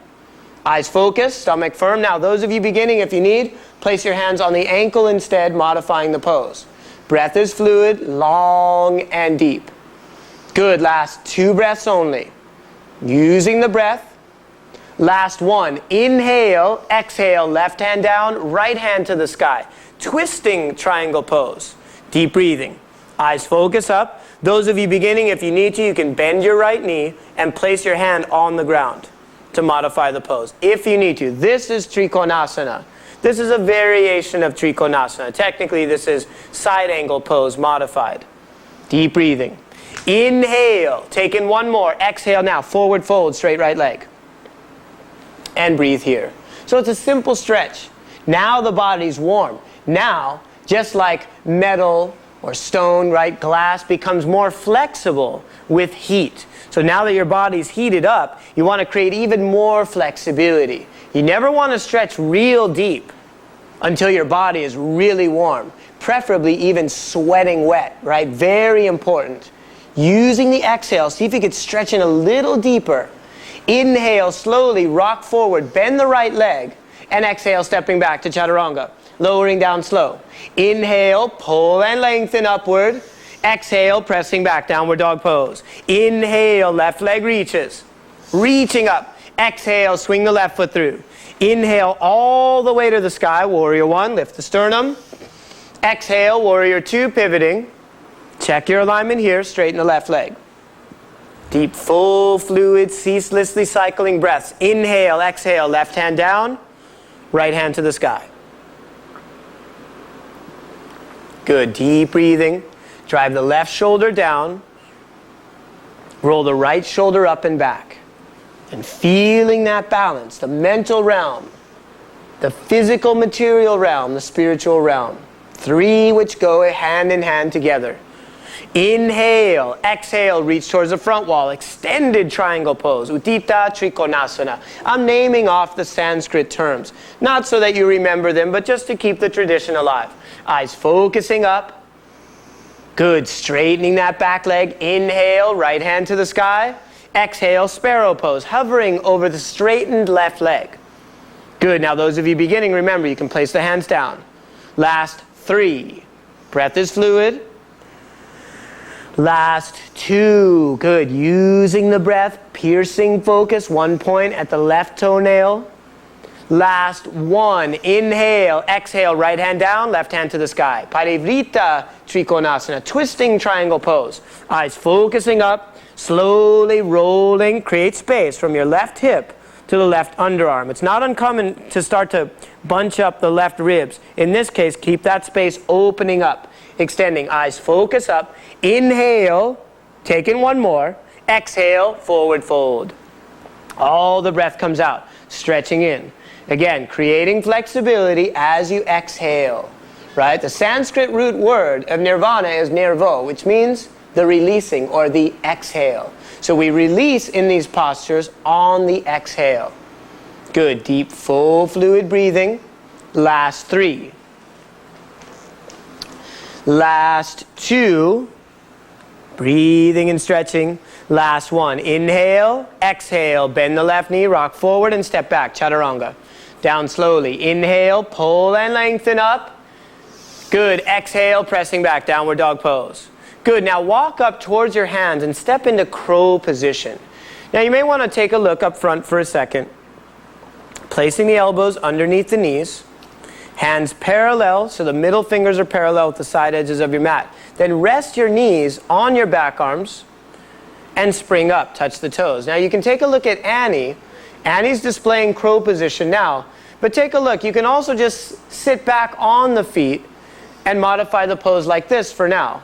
Eyes focused, stomach firm. Now, those of you beginning, if you need, place your hands on the ankle instead, modifying the pose. Breath is fluid, long and deep. Good. Last 2 breaths only. Using the breath. Last 1. Inhale, exhale, left hand down, right hand to the sky. Twisting triangle pose. Deep breathing. Eyes focus up. Those of you beginning, if you need to, you can bend your right knee and place your hand on the ground to modify the pose, if you need to. This is Trikonasana. This is a variation of Trikonasana. Technically, this is side angle pose modified. Deep breathing. Inhale, take in 1 more. Exhale now, forward fold, straight right leg. And breathe here. So it's a simple stretch. Now the body's warm. Now, just like metal or stone, right, glass becomes more flexible with heat. So now that your body's heated up, you want to create even more flexibility. You never want to stretch real deep until your body is really warm, preferably even sweating wet, right? Very important. Using the exhale, see if you could stretch in a little deeper. Inhale, slowly rock forward, bend the right leg, and exhale, stepping back to chaturanga, lowering down slow. Inhale, pull and lengthen upward. Exhale, pressing back, downward dog pose. Inhale, left leg reaches, reaching up. Exhale, swing the left foot through. Inhale all the way to the sky, warrior 1, lift the sternum. Exhale, warrior 2, pivoting. Check your alignment here, straighten the left leg. Deep, full fluid, ceaselessly cycling breaths. Inhale, exhale, left hand down, right hand to the sky. Good, deep breathing. Drive the left shoulder down. Roll the right shoulder up and back. And feeling that balance, the mental realm, the physical material realm, the spiritual realm. 3 which go hand in hand together. Inhale, exhale, reach towards the front wall, extended triangle pose, Utthita Trikonasana. I'm naming off the Sanskrit terms, not so that you remember them, but just to keep the tradition alive. Eyes focusing up. Good, straightening that back leg. Inhale, right hand to the sky. Exhale, sparrow pose, hovering over the straightened left leg. Good, now those of you beginning, remember, you can place the hands down. Last 3. Breath is fluid. Last 2. Good, using the breath, piercing focus, 1 point at the left toenail. Last 1. Inhale, exhale, right hand down, left hand to the sky. Parivrita Trikonasana, twisting triangle pose. Eyes focusing up, slowly rolling. Create space from your left hip to the left underarm. It's not uncommon to start to bunch up the left ribs. In this case, keep that space opening up, extending. Eyes focus up. Inhale, take in 1 more. Exhale, forward fold. All the breath comes out, stretching in. Again, creating flexibility as you exhale, right? The Sanskrit root word of nirvana is nirvo, which means the releasing or the exhale. So we release in these postures on the exhale. Good, deep, full fluid breathing. Last 3. Last 2. Breathing and stretching. Last 1. Inhale, exhale, bend the left knee, rock forward and step back, chaturanga. Down slowly. Inhale, pull and lengthen up. Good. Exhale, pressing back, downward dog pose. Good. Now walk up towards your hands and step into crow position. Now you may want to take a look up front for a second. Placing the elbows underneath the knees. Hands parallel, so the middle fingers are parallel with the side edges of your mat. Then rest your knees on your back arms and spring up, touch the toes. Now you can take a look at Annie. Annie's displaying crow position now, but take a look. You can also just sit back on the feet and modify the pose like this for now.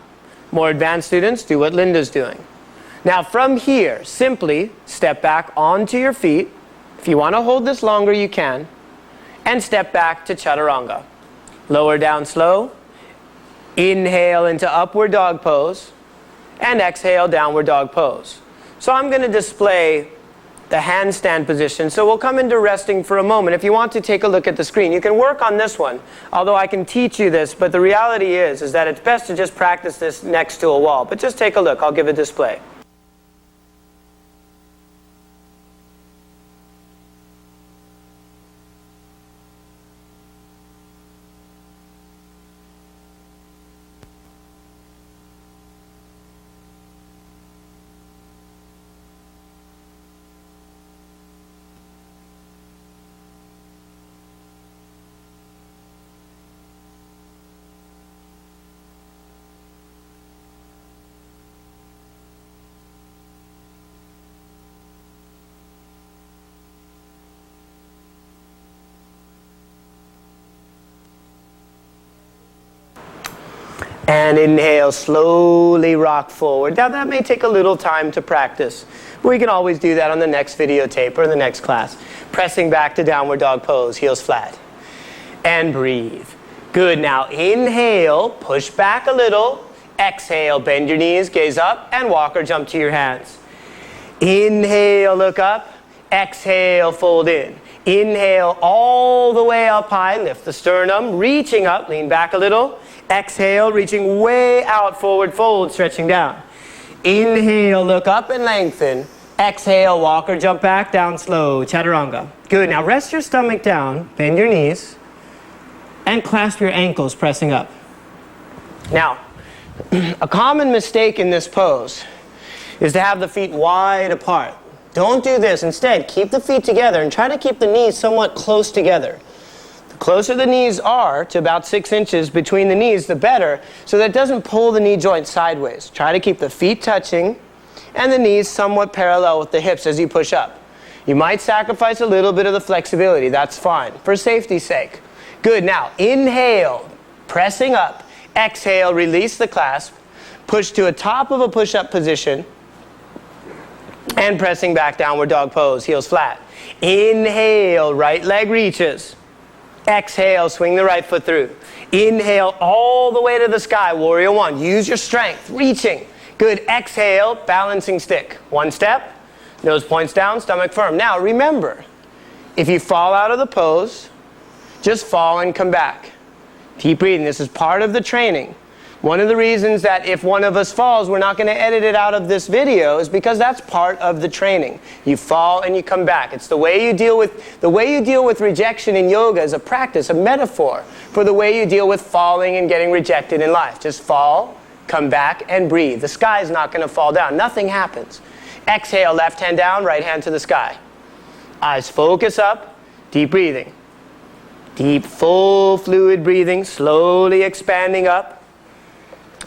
More advanced students, do what Linda's doing. Now from here, simply step back onto your feet. If you want to hold this longer, you can. And step back to chaturanga. Lower down slow. Inhale into upward dog pose. And exhale, downward dog pose. So I'm going to display the handstand position. So we'll come into resting for a moment. If you want to take a look at the screen, you can work on this one, although I can teach you this, but the reality is that it's best to just practice this next to a wall. But just take a look. I'll give a display. And inhale, slowly rock forward. Now that may take a little time to practice. We can always do that on the next videotape or the next class. Pressing back to downward dog pose, heels flat. And breathe. Good, now inhale, push back a little. Exhale, bend your knees, gaze up, and walk or jump to your hands. Inhale, look up. Exhale, fold in. Inhale all the way up high, lift the sternum, reaching up, lean back a little. Exhale, reaching way out, forward fold, stretching down. Inhale, look up and lengthen. Exhale, walk or jump back, down slow, chaturanga. Good, now rest your stomach down, bend your knees, and clasp your ankles, pressing up. Now, a common mistake in this pose is to have the feet wide apart. Don't do this. Instead, keep the feet together and try to keep the knees somewhat close together. The closer the knees are to about 6 inches between the knees, the better, so that it doesn't pull the knee joint sideways. Try to keep the feet touching and the knees somewhat parallel with the hips as you push up. You might sacrifice a little bit of the flexibility. That's fine, for safety's sake. Good, now inhale, pressing up. Exhale, release the clasp. Push to a top of a push-up position. And pressing back, downward dog pose, heels flat. Inhale, right leg reaches. Exhale, swing the right foot through. Inhale all the way to the sky, warrior one. Use your strength, reaching. Good, exhale, balancing stick. One step, nose points down, stomach firm. Now remember, if you fall out of the pose, just fall and come back. Keep breathing, this is part of the training. One of the reasons that if one of us falls, we're not going to edit it out of this video is because that's part of the training. You fall and you come back. It's the way you deal with rejection in yoga is a practice, a metaphor for the way you deal with falling and getting rejected in life. Just fall, come back, and breathe. The sky is not going to fall down. Nothing happens. Exhale, left hand down, right hand to the sky. Eyes focus up, deep breathing. Deep, full fluid breathing, slowly expanding up.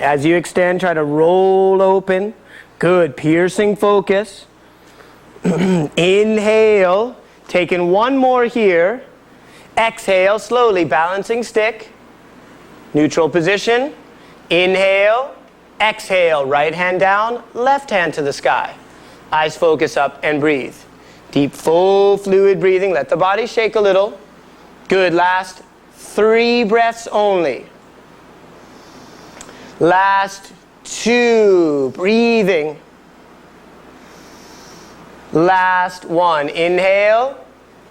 As you extend, try to roll open. Good, piercing focus. Inhale, taking one more here. Exhale, slowly balancing stick. Neutral position. Inhale, exhale, right hand down, left hand to the sky. Eyes focus up and breathe. Deep, full fluid breathing. Let the body shake a little. Good, last 3 breaths only. Last 2, breathing. Last 1, inhale,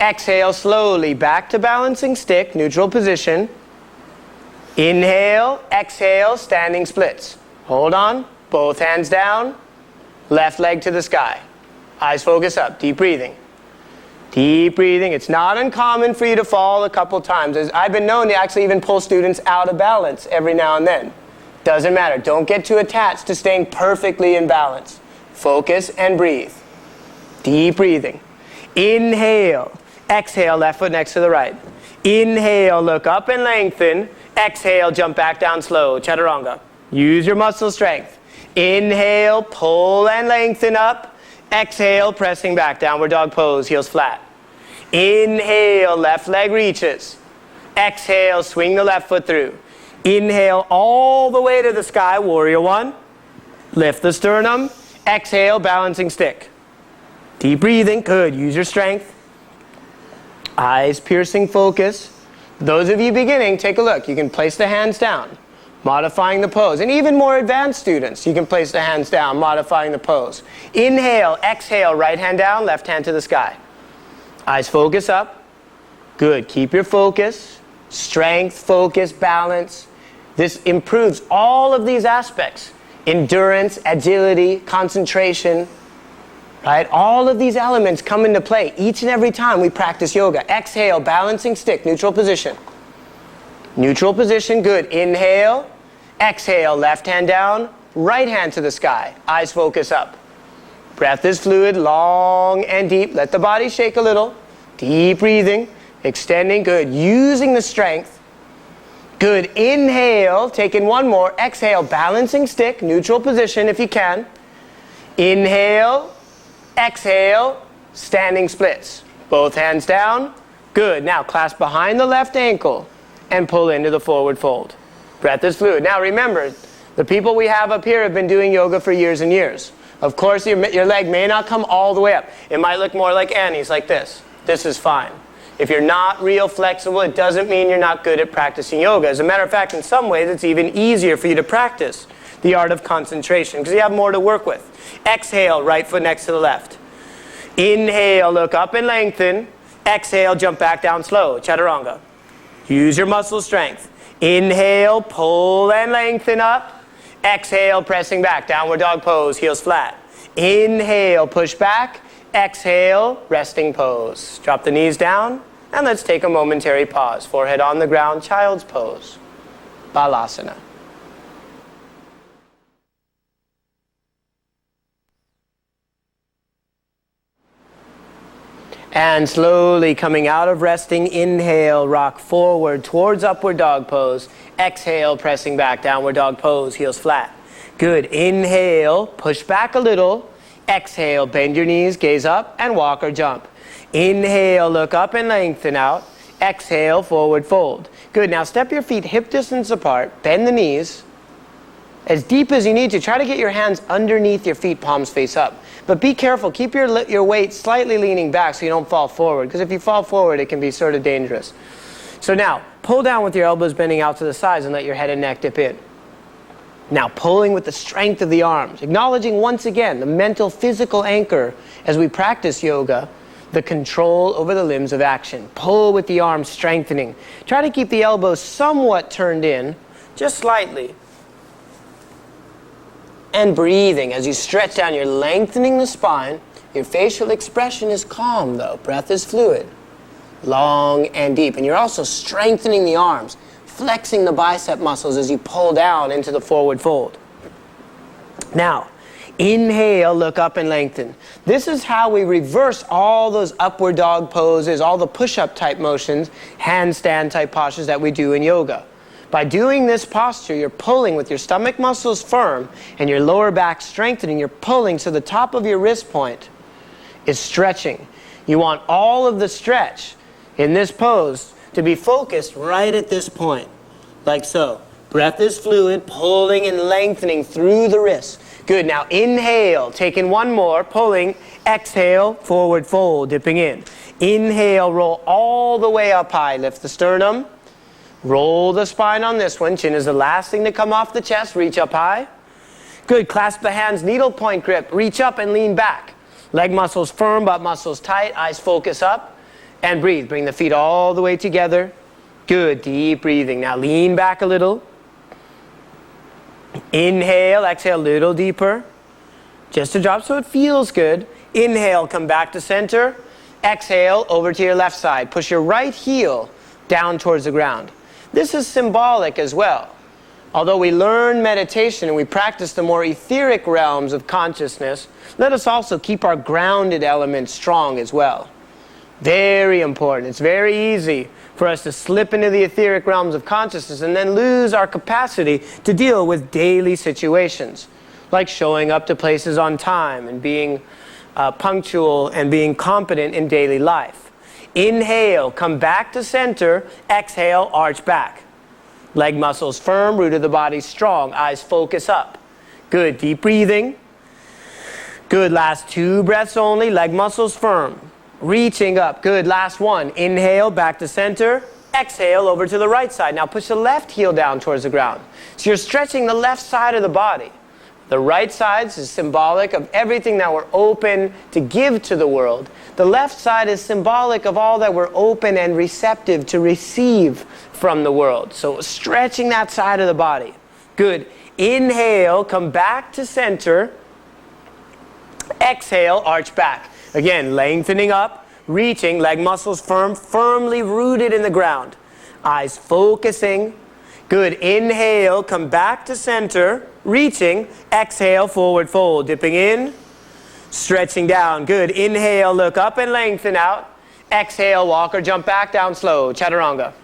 exhale slowly, back to balancing stick, neutral position. Inhale, exhale, standing splits. Hold on, both hands down, left leg to the sky. Eyes focus up, deep breathing. Deep breathing. It's not uncommon for you to fall a couple times. I've been known to actually even pull students out of balance every now and then. Doesn't matter. Don't get too attached to staying perfectly in balance. Focus and breathe. Deep breathing. Inhale. Exhale, left foot next to the right. Inhale, look up and lengthen. Exhale, jump back down slow. Chaturanga. Use your muscle strength. Inhale, pull and lengthen up. Exhale, pressing back. Downward dog pose, heels flat. Inhale, left leg reaches. Exhale, swing the left foot through. Inhale all the way to the sky, warrior one. Lift the sternum. Exhale, balancing stick. Deep breathing. Good. Use your strength. Eyes piercing focus. Those of you beginning, take a look. You can place the hands down, modifying the pose. And even more advanced students, you can place the hands down, modifying the pose. Inhale, exhale, right hand down, left hand to the sky. Eyes focus up. Good. Keep your focus. Strength, focus, balance. This improves all of these aspects. Endurance, agility, concentration. Right? All of these elements come into play each and every time we practice yoga. Exhale, balancing stick, neutral position. Neutral position, good. Inhale, exhale, left hand down, right hand to the sky. Eyes focus up. Breath is fluid, long and deep. Let the body shake a little. Deep breathing, extending, good. Using the strength. Good. Inhale, take in one more. Exhale, balancing stick, neutral position if you can. Inhale. Exhale, standing splits. Both hands down. Good. Now clasp behind the left ankle and pull into the forward fold. Breath is fluid. Now remember, the people we have up here have been doing yoga for years and years. Of course, your leg may not come all the way up. It might look more like Annie's, like this. This is fine. If you're not real flexible, it doesn't mean you're not good at practicing yoga. As a matter of fact, in some ways, it's even easier for you to practice the art of concentration because you have more to work with. Exhale, right foot next to the left. Inhale, look up and lengthen. Exhale, jump back down slow, chaturanga. Use your muscle strength. Inhale, pull and lengthen up. Exhale, pressing back, downward dog pose, heels flat. Inhale, push back. Exhale, resting pose. Drop the knees down, and let's take a momentary pause. Forehead on the ground, child's pose. Balasana. And slowly coming out of resting, inhale, rock forward towards upward dog pose. Exhale, pressing back, downward dog pose, heels flat. Good. Inhale, push back a little. Exhale, bend your knees, gaze up, and walk or jump. Inhale, look up and lengthen out. Exhale, forward fold. Good. Now step your feet hip distance apart, bend the knees as deep as you need to. Try to get your hands underneath your feet, palms face up. But be careful, keep your weight slightly leaning back so you don't fall forward, because if you fall forward, it can be sort of dangerous. So now, pull down with your elbows bending out to the sides and let your head and neck dip in. Now, pulling with the strength of the arms, acknowledging once again the mental, physical anchor as we practice yoga, the control over the limbs of action. Pull with the arms, strengthening. Try to keep the elbows somewhat turned in, just slightly. And breathing. As you stretch down, you're lengthening the spine. Your facial expression is calm, though. Breath is fluid. Long and deep. And you're also strengthening the arms, flexing the bicep muscles as you pull down into the forward fold. Now, inhale, look up and lengthen. This is how we reverse all those upward dog poses, all the push-up type motions, handstand type postures that we do in yoga. By doing this posture, you're pulling with your stomach muscles firm and your lower back strengthening. You're pulling so the top of your wrist point is stretching. You want all of the stretch in this pose to be focused right at this point, like so. Breath is fluid, pulling and lengthening through the wrists. Good. Now inhale, take in one more, pulling. Exhale, forward fold, dipping in. Inhale, roll all the way up high. Lift the sternum. Roll the spine on this one. Chin is the last thing to come off the chest. Reach up high. Good. Clasp the hands, needle point grip. Reach up and lean back. Leg muscles firm, butt muscles tight. Eyes focus up. And breathe. Bring the feet all the way together. Good. Deep breathing. Now lean back a little. Inhale. Exhale a little deeper. Just a drop so it feels good. Inhale. Come back to center. Exhale. Over to your left side. Push your right heel down towards the ground. This is symbolic as well. Although we learn meditation and we practice the more etheric realms of consciousness, let us also keep our grounded elements strong as well. Very important. It's very easy for us to slip into the etheric realms of consciousness and then lose our capacity to deal with daily situations, like showing up to places on time and being punctual and being competent in daily life. Inhale, come back to center. Exhale, arch back. Leg muscles firm, root of the body strong. Eyes focus up. Good, deep breathing. Good, last 2 breaths only, leg muscles firm. Reaching up, good, last 1. Inhale, back to center. Exhale, over to the right side. Now push the left heel down towards the ground. So you're stretching the left side of the body. The right side is symbolic of everything that we're open to give to the world. The left side is symbolic of all that we're open and receptive to receive from the world. So stretching that side of the body. Good. Inhale, come back to center. Exhale, arch back. Again, lengthening up, reaching, leg muscles firm, firmly rooted in the ground. Eyes focusing. Good. Inhale, come back to center, reaching. Exhale, forward fold. Dipping in, stretching down. Good. Inhale, look up and lengthen out. Exhale, walk or jump back down slow. Chaturanga.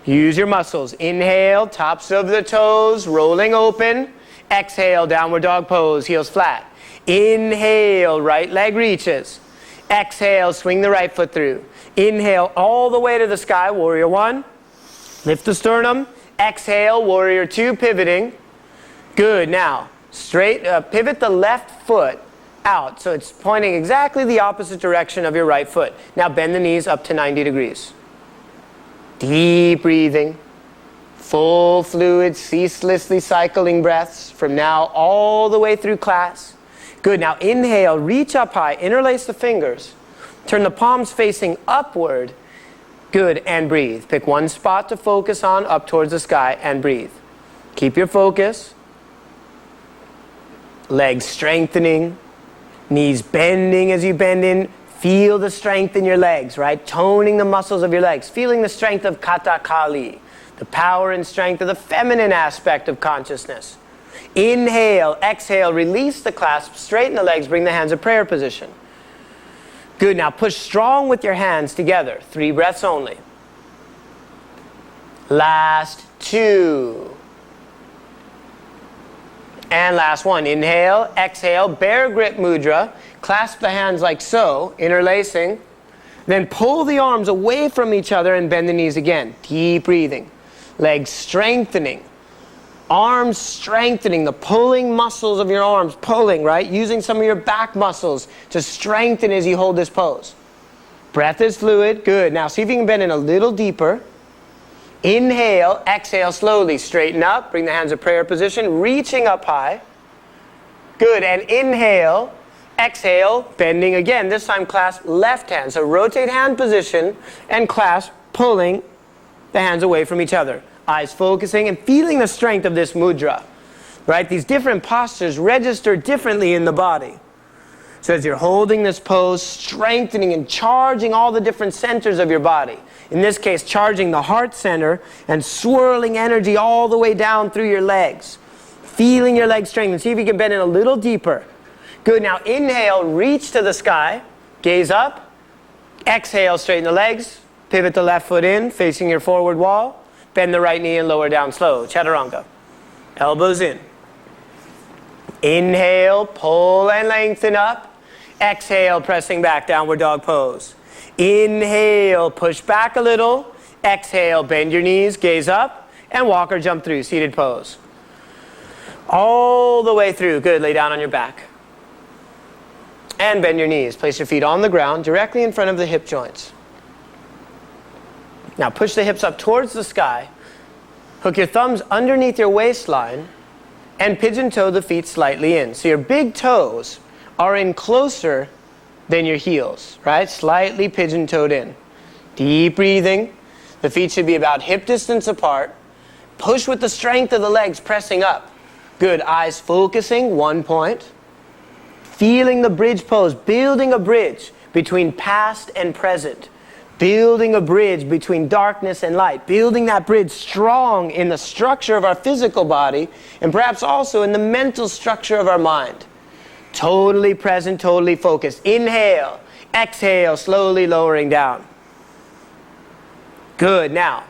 Use your muscles. Inhale, tops of the toes, rolling open. Exhale, downward dog pose, heels flat. Inhale, right leg reaches. Exhale, swing the right foot through. Inhale, all the way to the sky, warrior 1. Lift the sternum. Exhale, warrior 2, pivoting. Good. Now, straight, pivot the left foot out. So it's pointing exactly the opposite direction of your right foot. Now bend the knees up to 90 degrees. Deep breathing. Full fluid, ceaselessly cycling breaths from now all the way through class. Good. Now inhale, reach up high, interlace the fingers. Turn the palms facing upward. Good, and breathe. Pick one spot to focus on, up towards the sky, and breathe. Keep your focus. Legs strengthening, knees bending as you bend in. Feel the strength in your legs, right? Toning the muscles of your legs. Feeling the strength of Kata Kali, the power and strength of the feminine aspect of consciousness. Inhale, exhale, release the clasp, straighten the legs, bring the hands in prayer position. Good, now push strong with your hands together. 3 breaths only. Last 2. And last 1. Inhale, exhale, bear grip mudra. Clasp the hands like so, interlacing. Then pull the arms away from each other and bend the knees again. Deep breathing. Legs strengthening. Arms strengthening, the pulling muscles of your arms, pulling, right? Using some of your back muscles to strengthen as you hold this pose. Breath is fluid. Good. Now see if you can bend in a little deeper. Inhale, exhale slowly. Straighten up. Bring the hands in prayer position. Reaching up high. Good. And inhale, exhale, bending again. This time clasp left hand. So rotate hand position and clasp, pulling the hands away from each other. Eyes focusing and feeling the strength of this mudra. Right? These different postures register differently in the body. So as you're holding this pose, strengthening and charging all the different centers of your body. In this case, charging the heart center and swirling energy all the way down through your legs. Feeling your legs strengthen. See if you can bend in a little deeper. Good. Now inhale, reach to the sky. Gaze up. Exhale, straighten the legs. Pivot the left foot in, facing your forward wall. Bend the right knee and lower down slow. Chaturanga. Elbows in. Inhale, pull and lengthen up. Exhale, pressing back, downward dog pose. Inhale, push back a little. Exhale, bend your knees, gaze up, and walk or jump through, seated pose. All the way through. Good, lay down on your back. And bend your knees. Place your feet on the ground, directly in front of the hip joints. Now push the hips up towards the sky. Hook your thumbs underneath your waistline and pigeon toe the feet slightly in. So your big toes are in closer than your heels, right? Slightly pigeon toed in. Deep breathing. The feet should be about hip distance apart. Push with the strength of the legs pressing up. Good. Eyes focusing, 1 point. Feeling the bridge pose, building a bridge between past and present. Building a bridge between darkness and light. Building that bridge strong in the structure of our physical body and perhaps also in the mental structure of our mind. Totally present, totally focused. Inhale, exhale, slowly lowering down. Good. Now,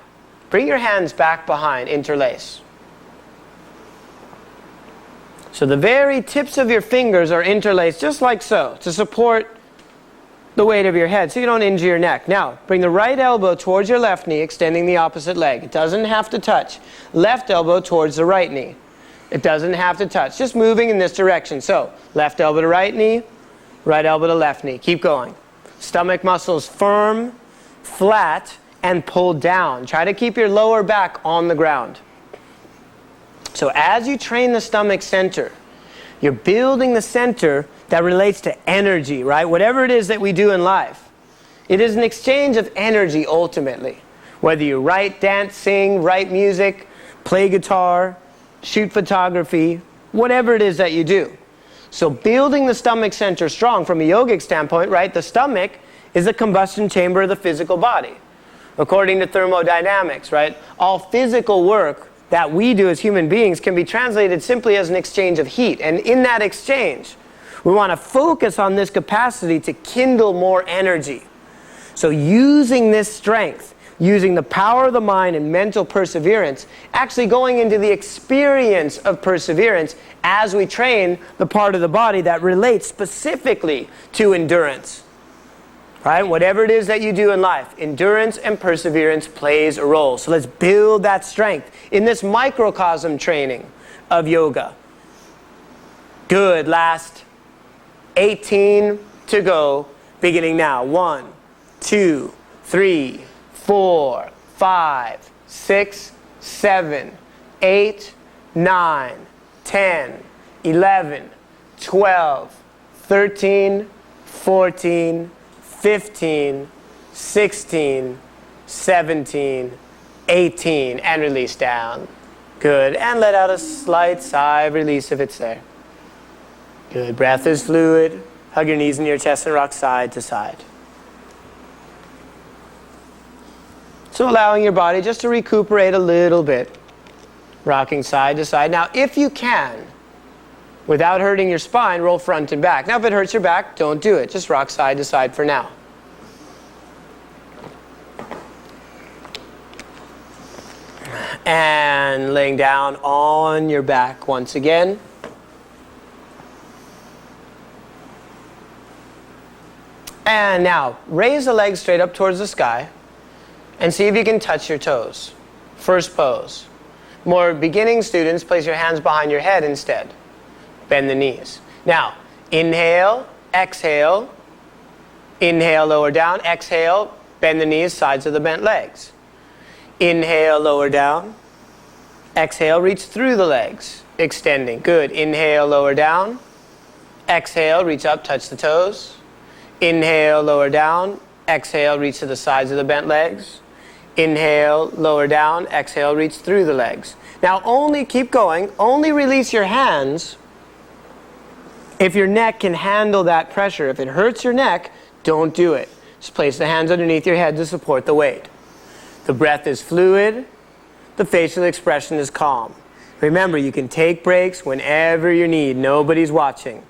bring your hands back behind, interlace. So the very tips of your fingers are interlaced just like so to support the weight of your head so you don't injure your neck. Now, bring the right elbow towards your left knee, extending the opposite leg. It doesn't have to touch. Left elbow towards the right knee. It doesn't have to touch. Just moving in this direction. So, left elbow to right knee, right elbow to left knee. Keep going. Stomach muscles firm, flat, and pulled down. Try to keep your lower back on the ground. So as you train the stomach center, you're building the center that relates to energy, right? Whatever it is that we do in life, it is an exchange of energy ultimately. Whether you write, dance, sing, write music, play guitar, shoot photography, whatever it is that you do. So building the stomach center strong from a yogic standpoint, right? The stomach is a combustion chamber of the physical body. According to thermodynamics, right? All physical work that we do as human beings can be translated simply as an exchange of heat. And in that exchange, we want to focus on this capacity to kindle more energy. So using this strength, using the power of the mind and mental perseverance, actually going into the experience of perseverance as we train the part of the body that relates specifically to endurance. Right? Whatever it is that you do in life, endurance and perseverance plays a role. So let's build that strength in this microcosm training of yoga. Good. Last 18 to go. Beginning now. 1, 2, 3, 4, 5, 6, 7, 8, 9, 10, 11, 12, 13, 14, 15, 16, 17, 18, and release down. Good. And let out a slight sigh of release if it's there. Good. Breath is fluid. Hug your knees into your chest and rock side to side. So allowing your body just to recuperate a little bit. Rocking side to side. Now, if you can, without hurting your spine, roll front and back. Now, if it hurts your back, don't do it. Just rock side to side for now. And laying down on your back once again. And now, raise the legs straight up towards the sky and see if you can touch your toes. First pose. More beginning students, place your hands behind your head instead. Bend the knees. Now, inhale, exhale. Inhale, lower down. Exhale, bend the knees, sides of the bent legs. Inhale, lower down. Exhale, reach through the legs, extending. Good. Inhale, lower down. Exhale, reach up, touch the toes. Inhale, lower down. Exhale, reach to the sides of the bent legs. Inhale, lower down. Exhale, reach through the legs. Now only keep going. Only release your hands if your neck can handle that pressure. If it hurts your neck, don't do it. Just place the hands underneath your head to support the weight. The breath is fluid. The facial expression is calm. Remember, you can take breaks whenever you need. Nobody's watching.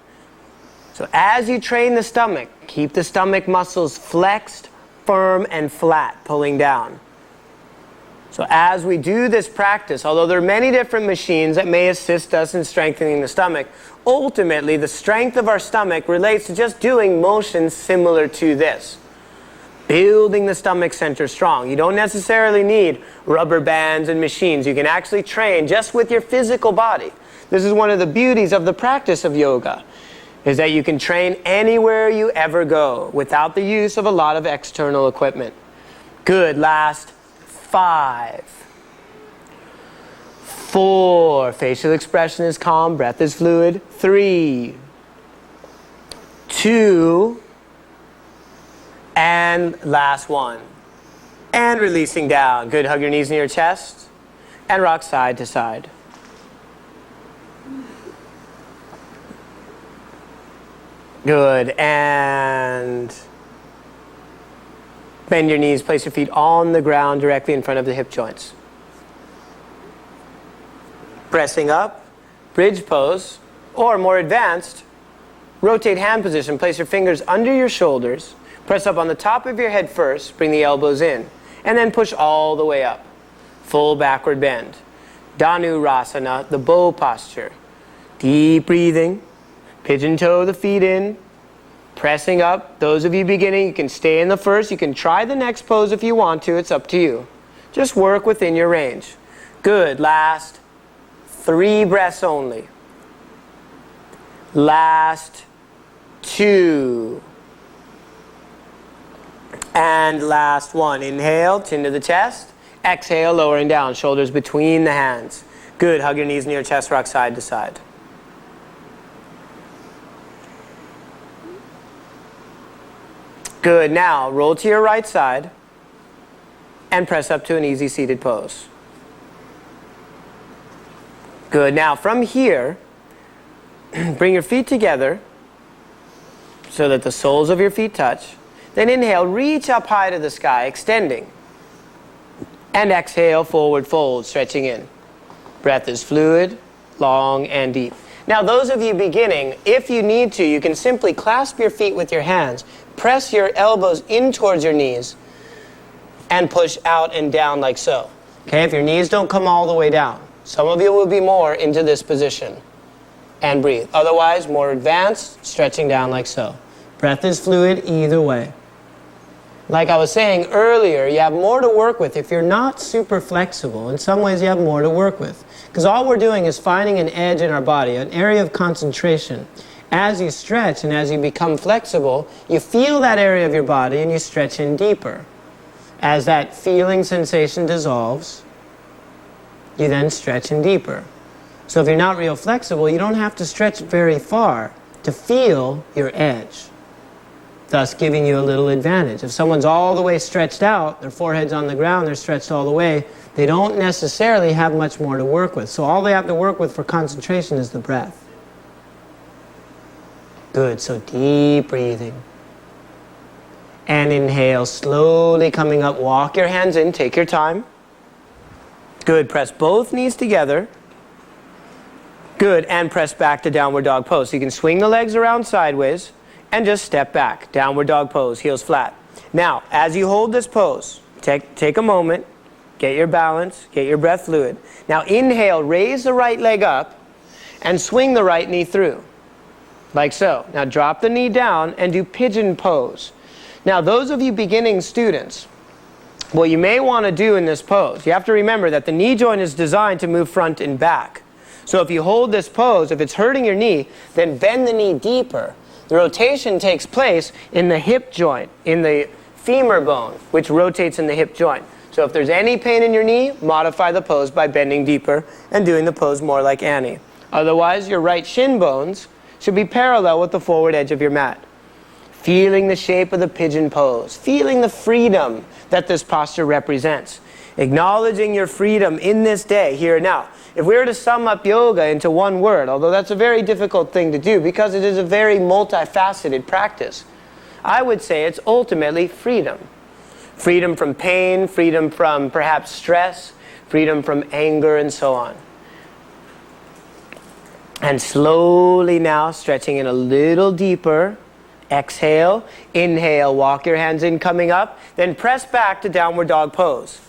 So as you train the stomach, keep the stomach muscles flexed, firm, and flat, pulling down. So as we do this practice, although there are many different machines that may assist us in strengthening the stomach, ultimately the strength of our stomach relates to just doing motions similar to this. Building the stomach center strong. You don't necessarily need rubber bands and machines. You can actually train just with your physical body. This is one of the beauties of the practice of yoga, is that you can train anywhere you ever go without the use of a lot of external equipment. Good. Last 5, 4, facial expression is calm, breath is fluid. 3, 2, and last 1. And releasing down. Good. Hug your knees in your chest and rock side to side. Good. And bend your knees, place your feet on the ground directly in front of the hip joints. Pressing up, bridge pose, or more advanced, rotate hand position. Place your fingers under your shoulders, press up on the top of your head first, bring the elbows in, and then push all the way up. Full backward bend. Dhanurasana, the bow posture. Deep breathing, pigeon toe the feet in, pressing up. Those of you beginning, you can stay in the first. You can try the next pose if you want to. It's up to you. Just work within your range. Good. Last 3 breaths only. Last 2. And last 1. Inhale, chin to the chest. Exhale, lowering down, shoulders between the hands. Good, hug your knees near your chest, rock side to side. Good, now roll to your right side and press up to an easy seated pose. Good, now from here, bring your feet together so that the soles of your feet touch. Then inhale, reach up high to the sky, extending. And exhale, forward fold, stretching in. Breath is fluid, long and deep. Now those of you beginning, if you need to, you can simply clasp your feet with your hands, press your elbows in towards your knees, and push out and down like so. Okay, if your knees don't come all the way down. Some of you will be more into this position. And breathe. Otherwise, more advanced, stretching down like so. Breath is fluid either way. Like I was saying earlier, you have more to work with. If you're not super flexible, in some ways you have more to work with. Because all we're doing is finding an edge in our body, an area of concentration. As you stretch and as you become flexible, you feel that area of your body and you stretch in deeper. As that feeling sensation dissolves, you then stretch in deeper. So if you're not real flexible, you don't have to stretch very far to feel your edge, thus giving you a little advantage. If someone's all the way stretched out, their forehead's on the ground, they're stretched all the way, they don't necessarily have much more to work with. So all they have to work with for concentration is the breath. Good, so deep breathing. And inhale, slowly coming up, walk your hands in, take your time. Good, press both knees together. Good, and press back to downward dog pose. So you can swing the legs around sideways and just step back. Downward dog pose, heels flat. Now, as you hold this pose, take a moment, get your balance, get your breath fluid. Now inhale, raise the right leg up and swing the right knee through, like so. Now drop the knee down and do pigeon pose. Now those of you beginning students, what you may want to do in this pose, you have to remember that the knee joint is designed to move front and back. So if you hold this pose, if it's hurting your knee, then bend the knee deeper. The rotation takes place in the hip joint, in the femur bone, which rotates in the hip joint. So if there's any pain in your knee, modify the pose by bending deeper and doing the pose more like Annie. Otherwise, your right shin bones should be parallel with the forward edge of your mat. Feeling the shape of the pigeon pose, feeling the freedom that this posture represents. Acknowledging your freedom in this day, here and now. If we were to sum up yoga into one word, although that's a very difficult thing to do because it is a very multifaceted practice, I would say it's ultimately freedom. Freedom from pain, freedom from perhaps stress, freedom from anger, and so on. And slowly now stretching in a little deeper. Exhale, inhale, walk your hands in coming up, then press back to downward dog pose.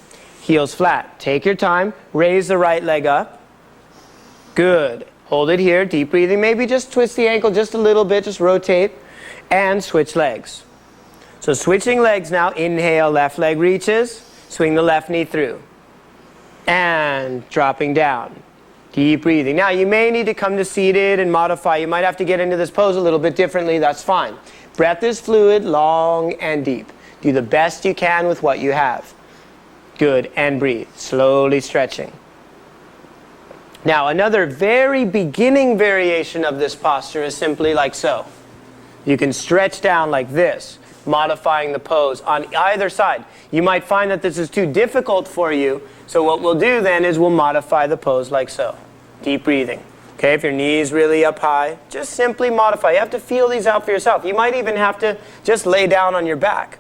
Heels flat. Take your time, raise the right leg up. Good. Hold it here, deep breathing. Maybe just twist the ankle just a little bit, just rotate, and switch legs. So switching legs now, inhale, left leg reaches, swing the left knee through. And dropping down. Deep breathing. Now you may need to come to seated and modify. You might have to get into this pose a little bit differently. That's fine. Breath is fluid, long and deep. Do the best you can with what you have. Good, and breathe. Slowly stretching. Now another very beginning variation of this posture is simply like so. You can stretch down like this, modifying the pose on either side. You might find that this is too difficult for you, so what we'll do then is we'll modify the pose like so. Deep breathing. Okay, if your knee's really up high, just simply modify. You have to feel these out for yourself. You might even have to just lay down on your back.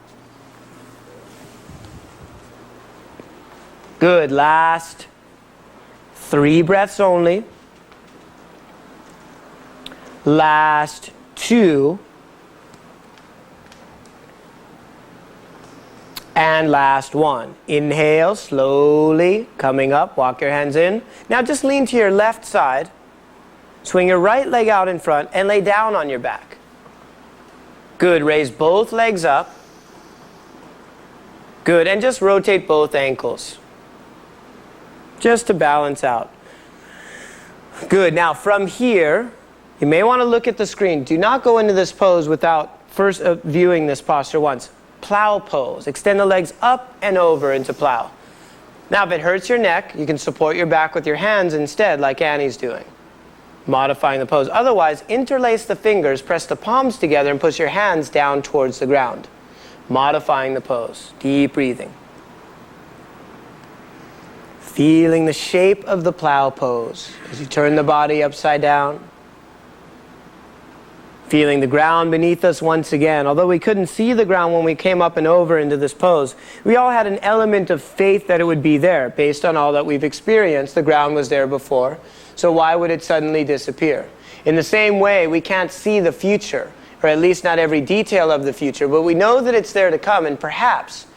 Good, last 3 breaths only. Last 2. And last 1. Inhale, slowly coming up, walk your hands in. Now just lean to your left side, swing your right leg out in front, and lay down on your back. Good, raise both legs up. Good, and just rotate both ankles, just to balance out. Good. Now from here, you may want to look at the screen. Do not go into this pose without first viewing this posture once. Plow pose. Extend the legs up and over into plow. Now if it hurts your neck, you can support your back with your hands instead, like Annie's doing. Modifying the pose. Otherwise, interlace the fingers, press the palms together, and push your hands down towards the ground. Modifying the pose. Deep breathing. Feeling the shape of the plow pose as you turn the body upside down. Feeling the ground beneath us once again. Although we couldn't see the ground when we came up and over into this pose, we all had an element of faith that it would be there. Based on all that we've experienced, the ground was there before. So why would it suddenly disappear? In the same way, we can't see the future, or at least not every detail of the future, but we know that it's there to come, and perhaps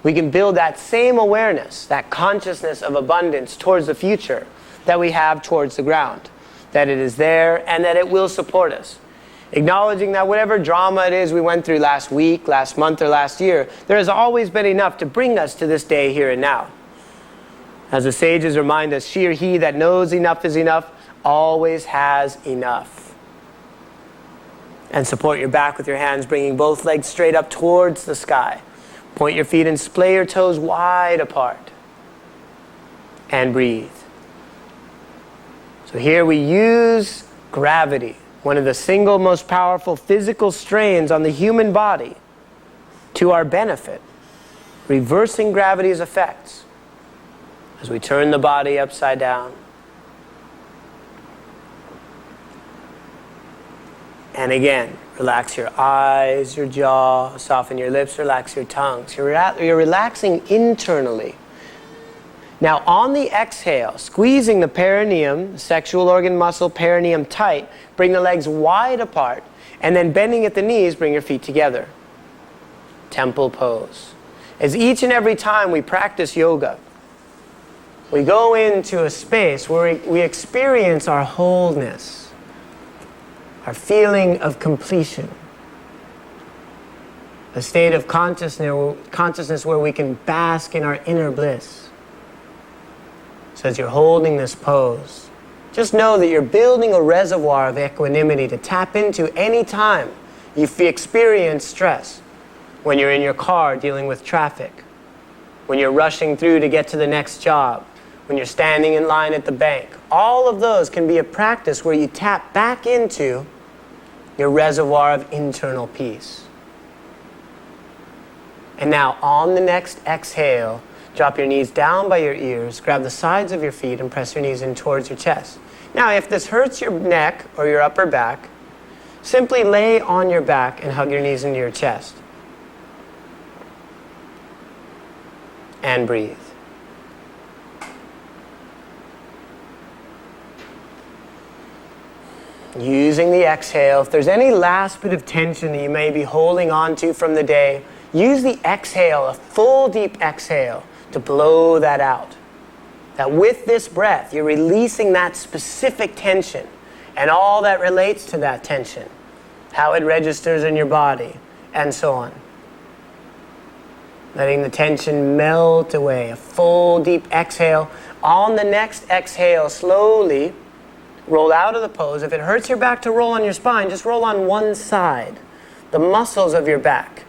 we can build that same awareness, that consciousness of abundance towards the future that we have towards the ground. That it is there and that it will support us. Acknowledging that whatever drama it is we went through last week, last month, or last year, there has always been enough to bring us to this day here and now. As the sages remind us, she or he that knows enough is enough always has enough. And support your back with your hands, bringing both legs straight up towards the sky. Point your feet and splay your toes wide apart. And breathe. So here we use gravity, one of the single most powerful physical strains on the human body, to our benefit, reversing gravity's effects as we turn the body upside down. And again, relax your eyes, your jaw, soften your lips, relax your tongues. You're relaxing internally. Now on the exhale, squeezing the perineum, the sexual organ muscle, perineum tight, bring the legs wide apart, and then bending at the knees, bring your feet together. Temple pose. As each and every time we practice yoga, we go into a space where we experience our wholeness, our feeling of completion, a state of consciousness where we can bask in our inner bliss. So as you're holding this pose, just know that you're building a reservoir of equanimity to tap into any time you experience stress. When you're in your car dealing with traffic, when you're rushing through to get to the next job, when you're standing in line at the bank. All of those can be a practice where you tap back into your reservoir of internal peace. And now on the next exhale, drop your knees down by your ears, grab the sides of your feet and press your knees in towards your chest. Now if this hurts your neck or your upper back, simply lay on your back and hug your knees into your chest. And breathe. Using the exhale, if there's any last bit of tension that you may be holding on to from the day, use the exhale, a full deep exhale, to blow that out. That with this breath, you're releasing that specific tension and all that relates to that tension, how it registers in your body, and so on. Letting the tension melt away, a full deep exhale. On the next exhale, slowly roll out of the pose. If it hurts your back to roll on your spine, just roll on one side, the muscles of your back.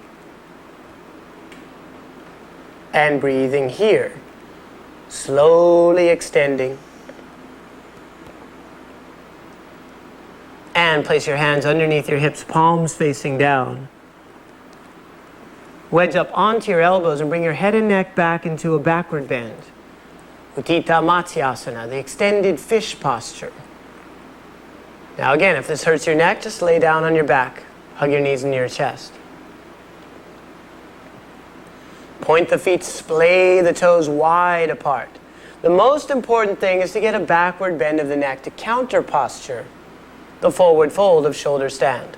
And breathing here, slowly extending. And place your hands underneath your hips, palms facing down. Wedge up onto your elbows and bring your head and neck back into a backward bend. Utthita Matsyasana, the extended fish posture. Now again, if this hurts your neck, just lay down on your back. Hug your knees into your chest. Point the feet, splay the toes wide apart. The most important thing is to get a backward bend of the neck to counter posture the forward fold of shoulder stand.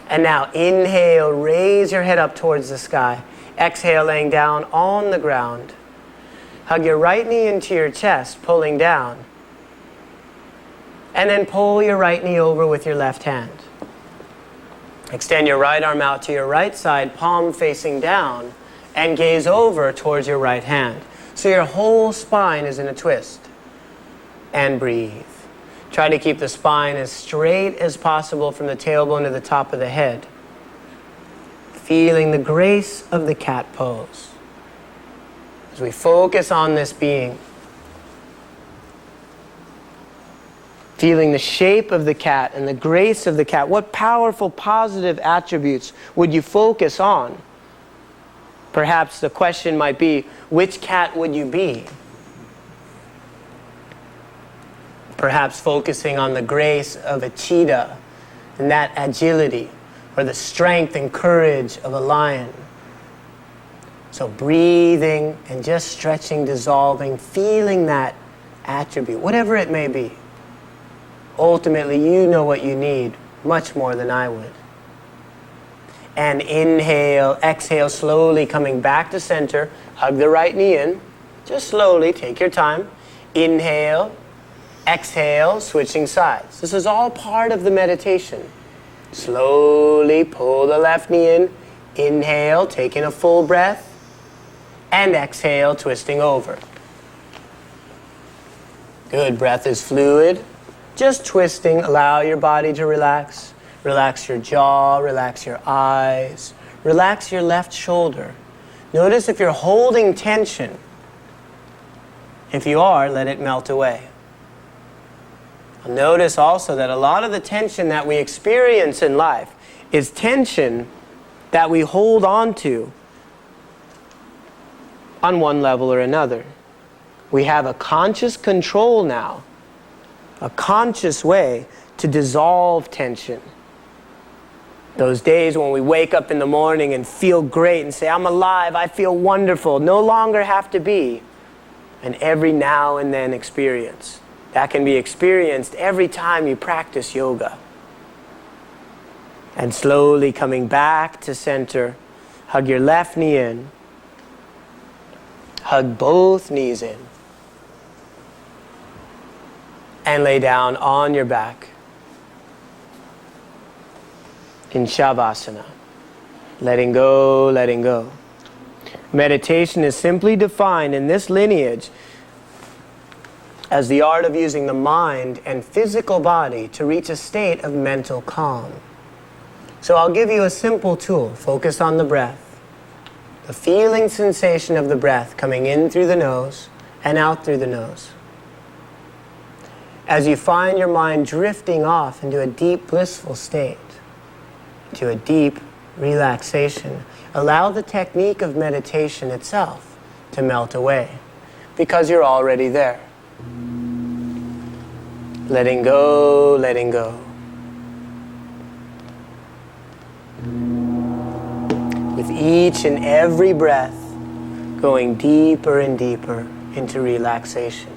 And now inhale, raise your head up towards the sky. Exhale, laying down on the ground. Hug your right knee into your chest, pulling down. And then pull your right knee over with your left hand. Extend your right arm out to your right side, palm facing down, and gaze over towards your right hand. So your whole spine is in a twist. and breathe. Try to keep the spine as straight as possible from the tailbone to the top of the head. Feeling the grace of the cat pose. As we focus on this being, feeling the shape of the cat and the grace of the cat, what powerful positive attributes would you focus on? Perhaps the question might be, which cat would you be? Perhaps focusing on the grace of a cheetah and that agility, or the strength and courage of a lion. So breathing and just stretching, dissolving, feeling that attribute, whatever it may be. Ultimately, you know what you need much more than I would. And inhale, exhale, slowly coming back to center. Hug the right knee in. Just slowly, take your time. Inhale, exhale, switching sides. This is all part of the meditation. Slowly pull the left knee in. Inhale, taking a full breath. And exhale, twisting over. Good, breath is fluid. Just twisting, allow your body to relax. Relax your jaw, relax your eyes, relax your left shoulder. Notice if you're holding tension. If you are, let it melt away. Notice also that a lot of the tension that we experience in life is tension that we hold on to on one level or another. We have a conscious control now, a conscious way to dissolve tension. Those days when we wake up in the morning and feel great and say, I'm alive, I feel wonderful, no longer have to be an every now and then experience. That can be experienced every time you practice yoga. And slowly coming back to center, hug your left knee in, hug both knees in, and lay down on your back in Savasana. Letting go, letting go. Meditation is simply defined in this lineage as the art of using the mind and physical body to reach a state of mental calm. So I'll give you a simple tool. Focus on the breath. The feeling sensation of the breath coming in through the nose and out through the nose. As you find your mind drifting off into a deep blissful state, to a deep relaxation, allow the technique of meditation itself to melt away, because you're already there. Letting go, letting go. With each and every breath, going deeper and deeper into relaxation.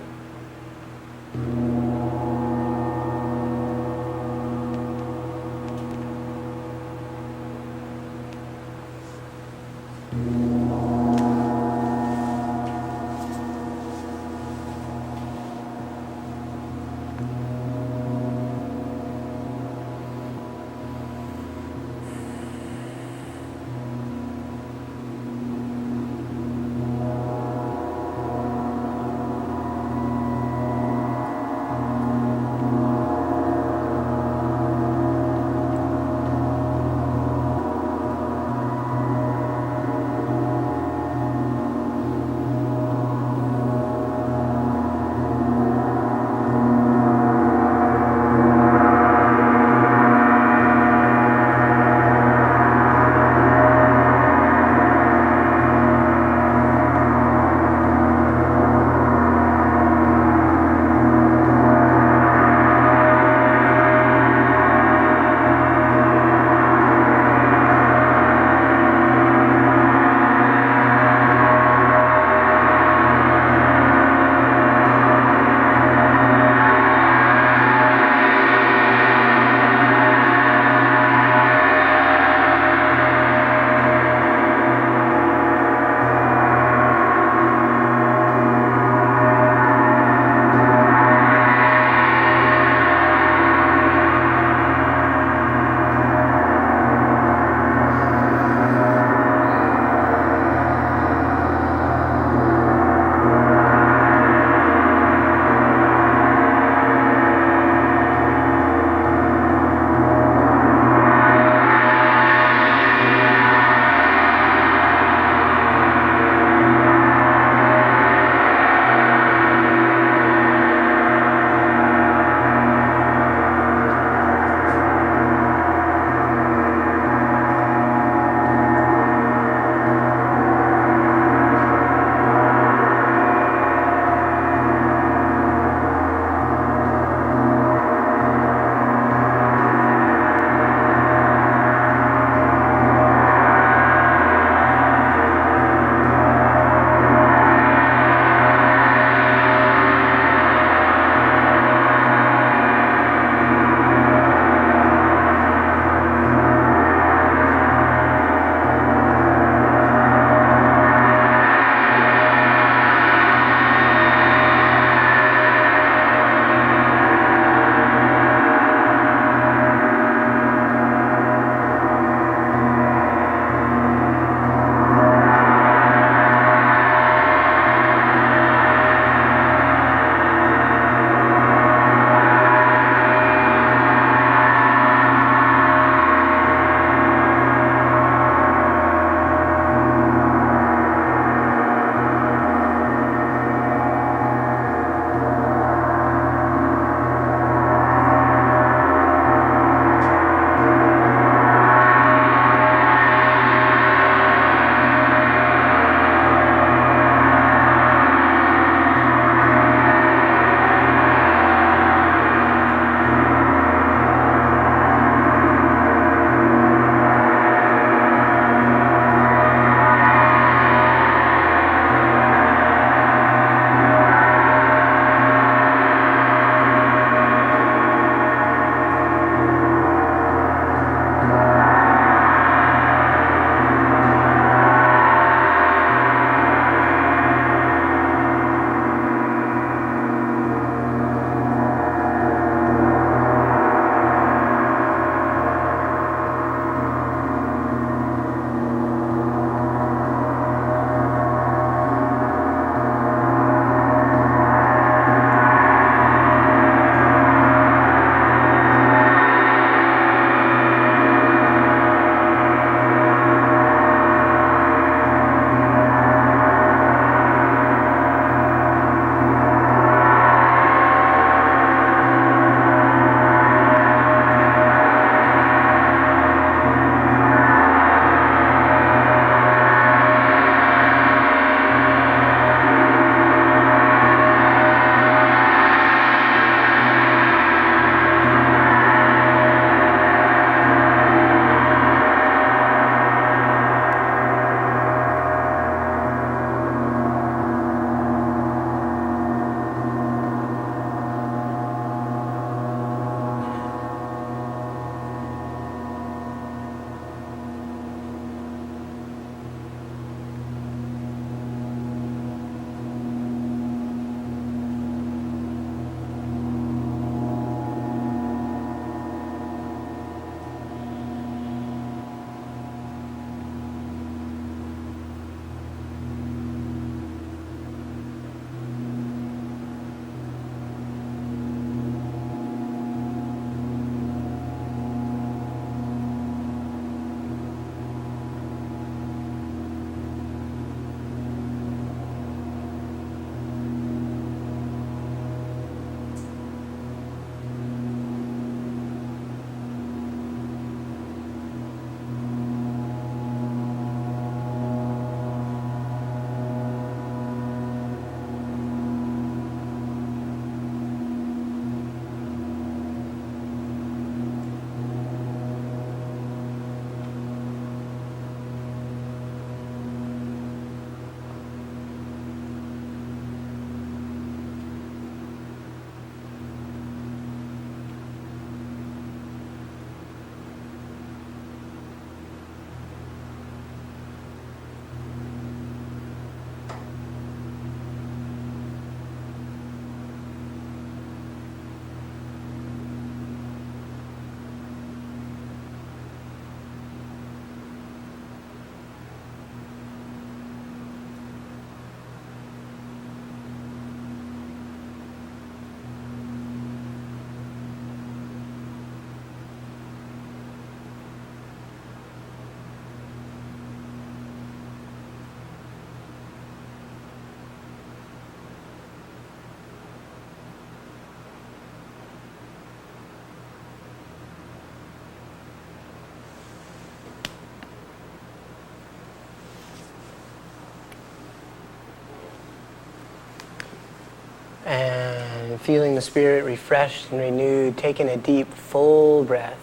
And feeling the spirit refreshed and renewed, taking a deep, full breath.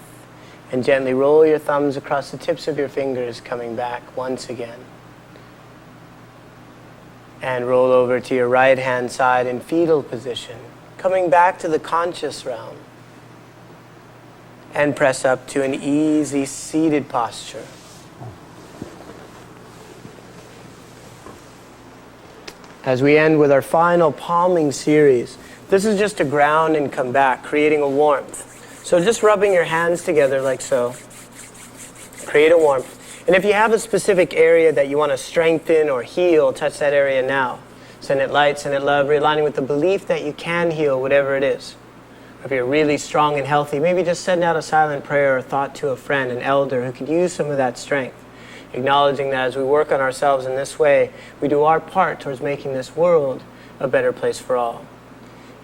And gently roll your thumbs across the tips of your fingers, coming back once again. And roll over to your right hand side in fetal position, coming back to the conscious realm. And press up to an easy seated posture. As we end with our final palming series, this is just to ground and come back, creating a warmth. So just rubbing your hands together like so. Create a warmth. And if you have a specific area that you want to strengthen or heal, touch that area now. Send it light, send it love, realigning with the belief that you can heal whatever it is. If you're really strong and healthy, maybe just send out a silent prayer or thought to a friend, an elder who could use some of that strength. Acknowledging that as we work on ourselves in this way, we do our part towards making this world a better place for all.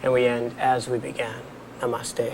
And we end as we began. Namaste.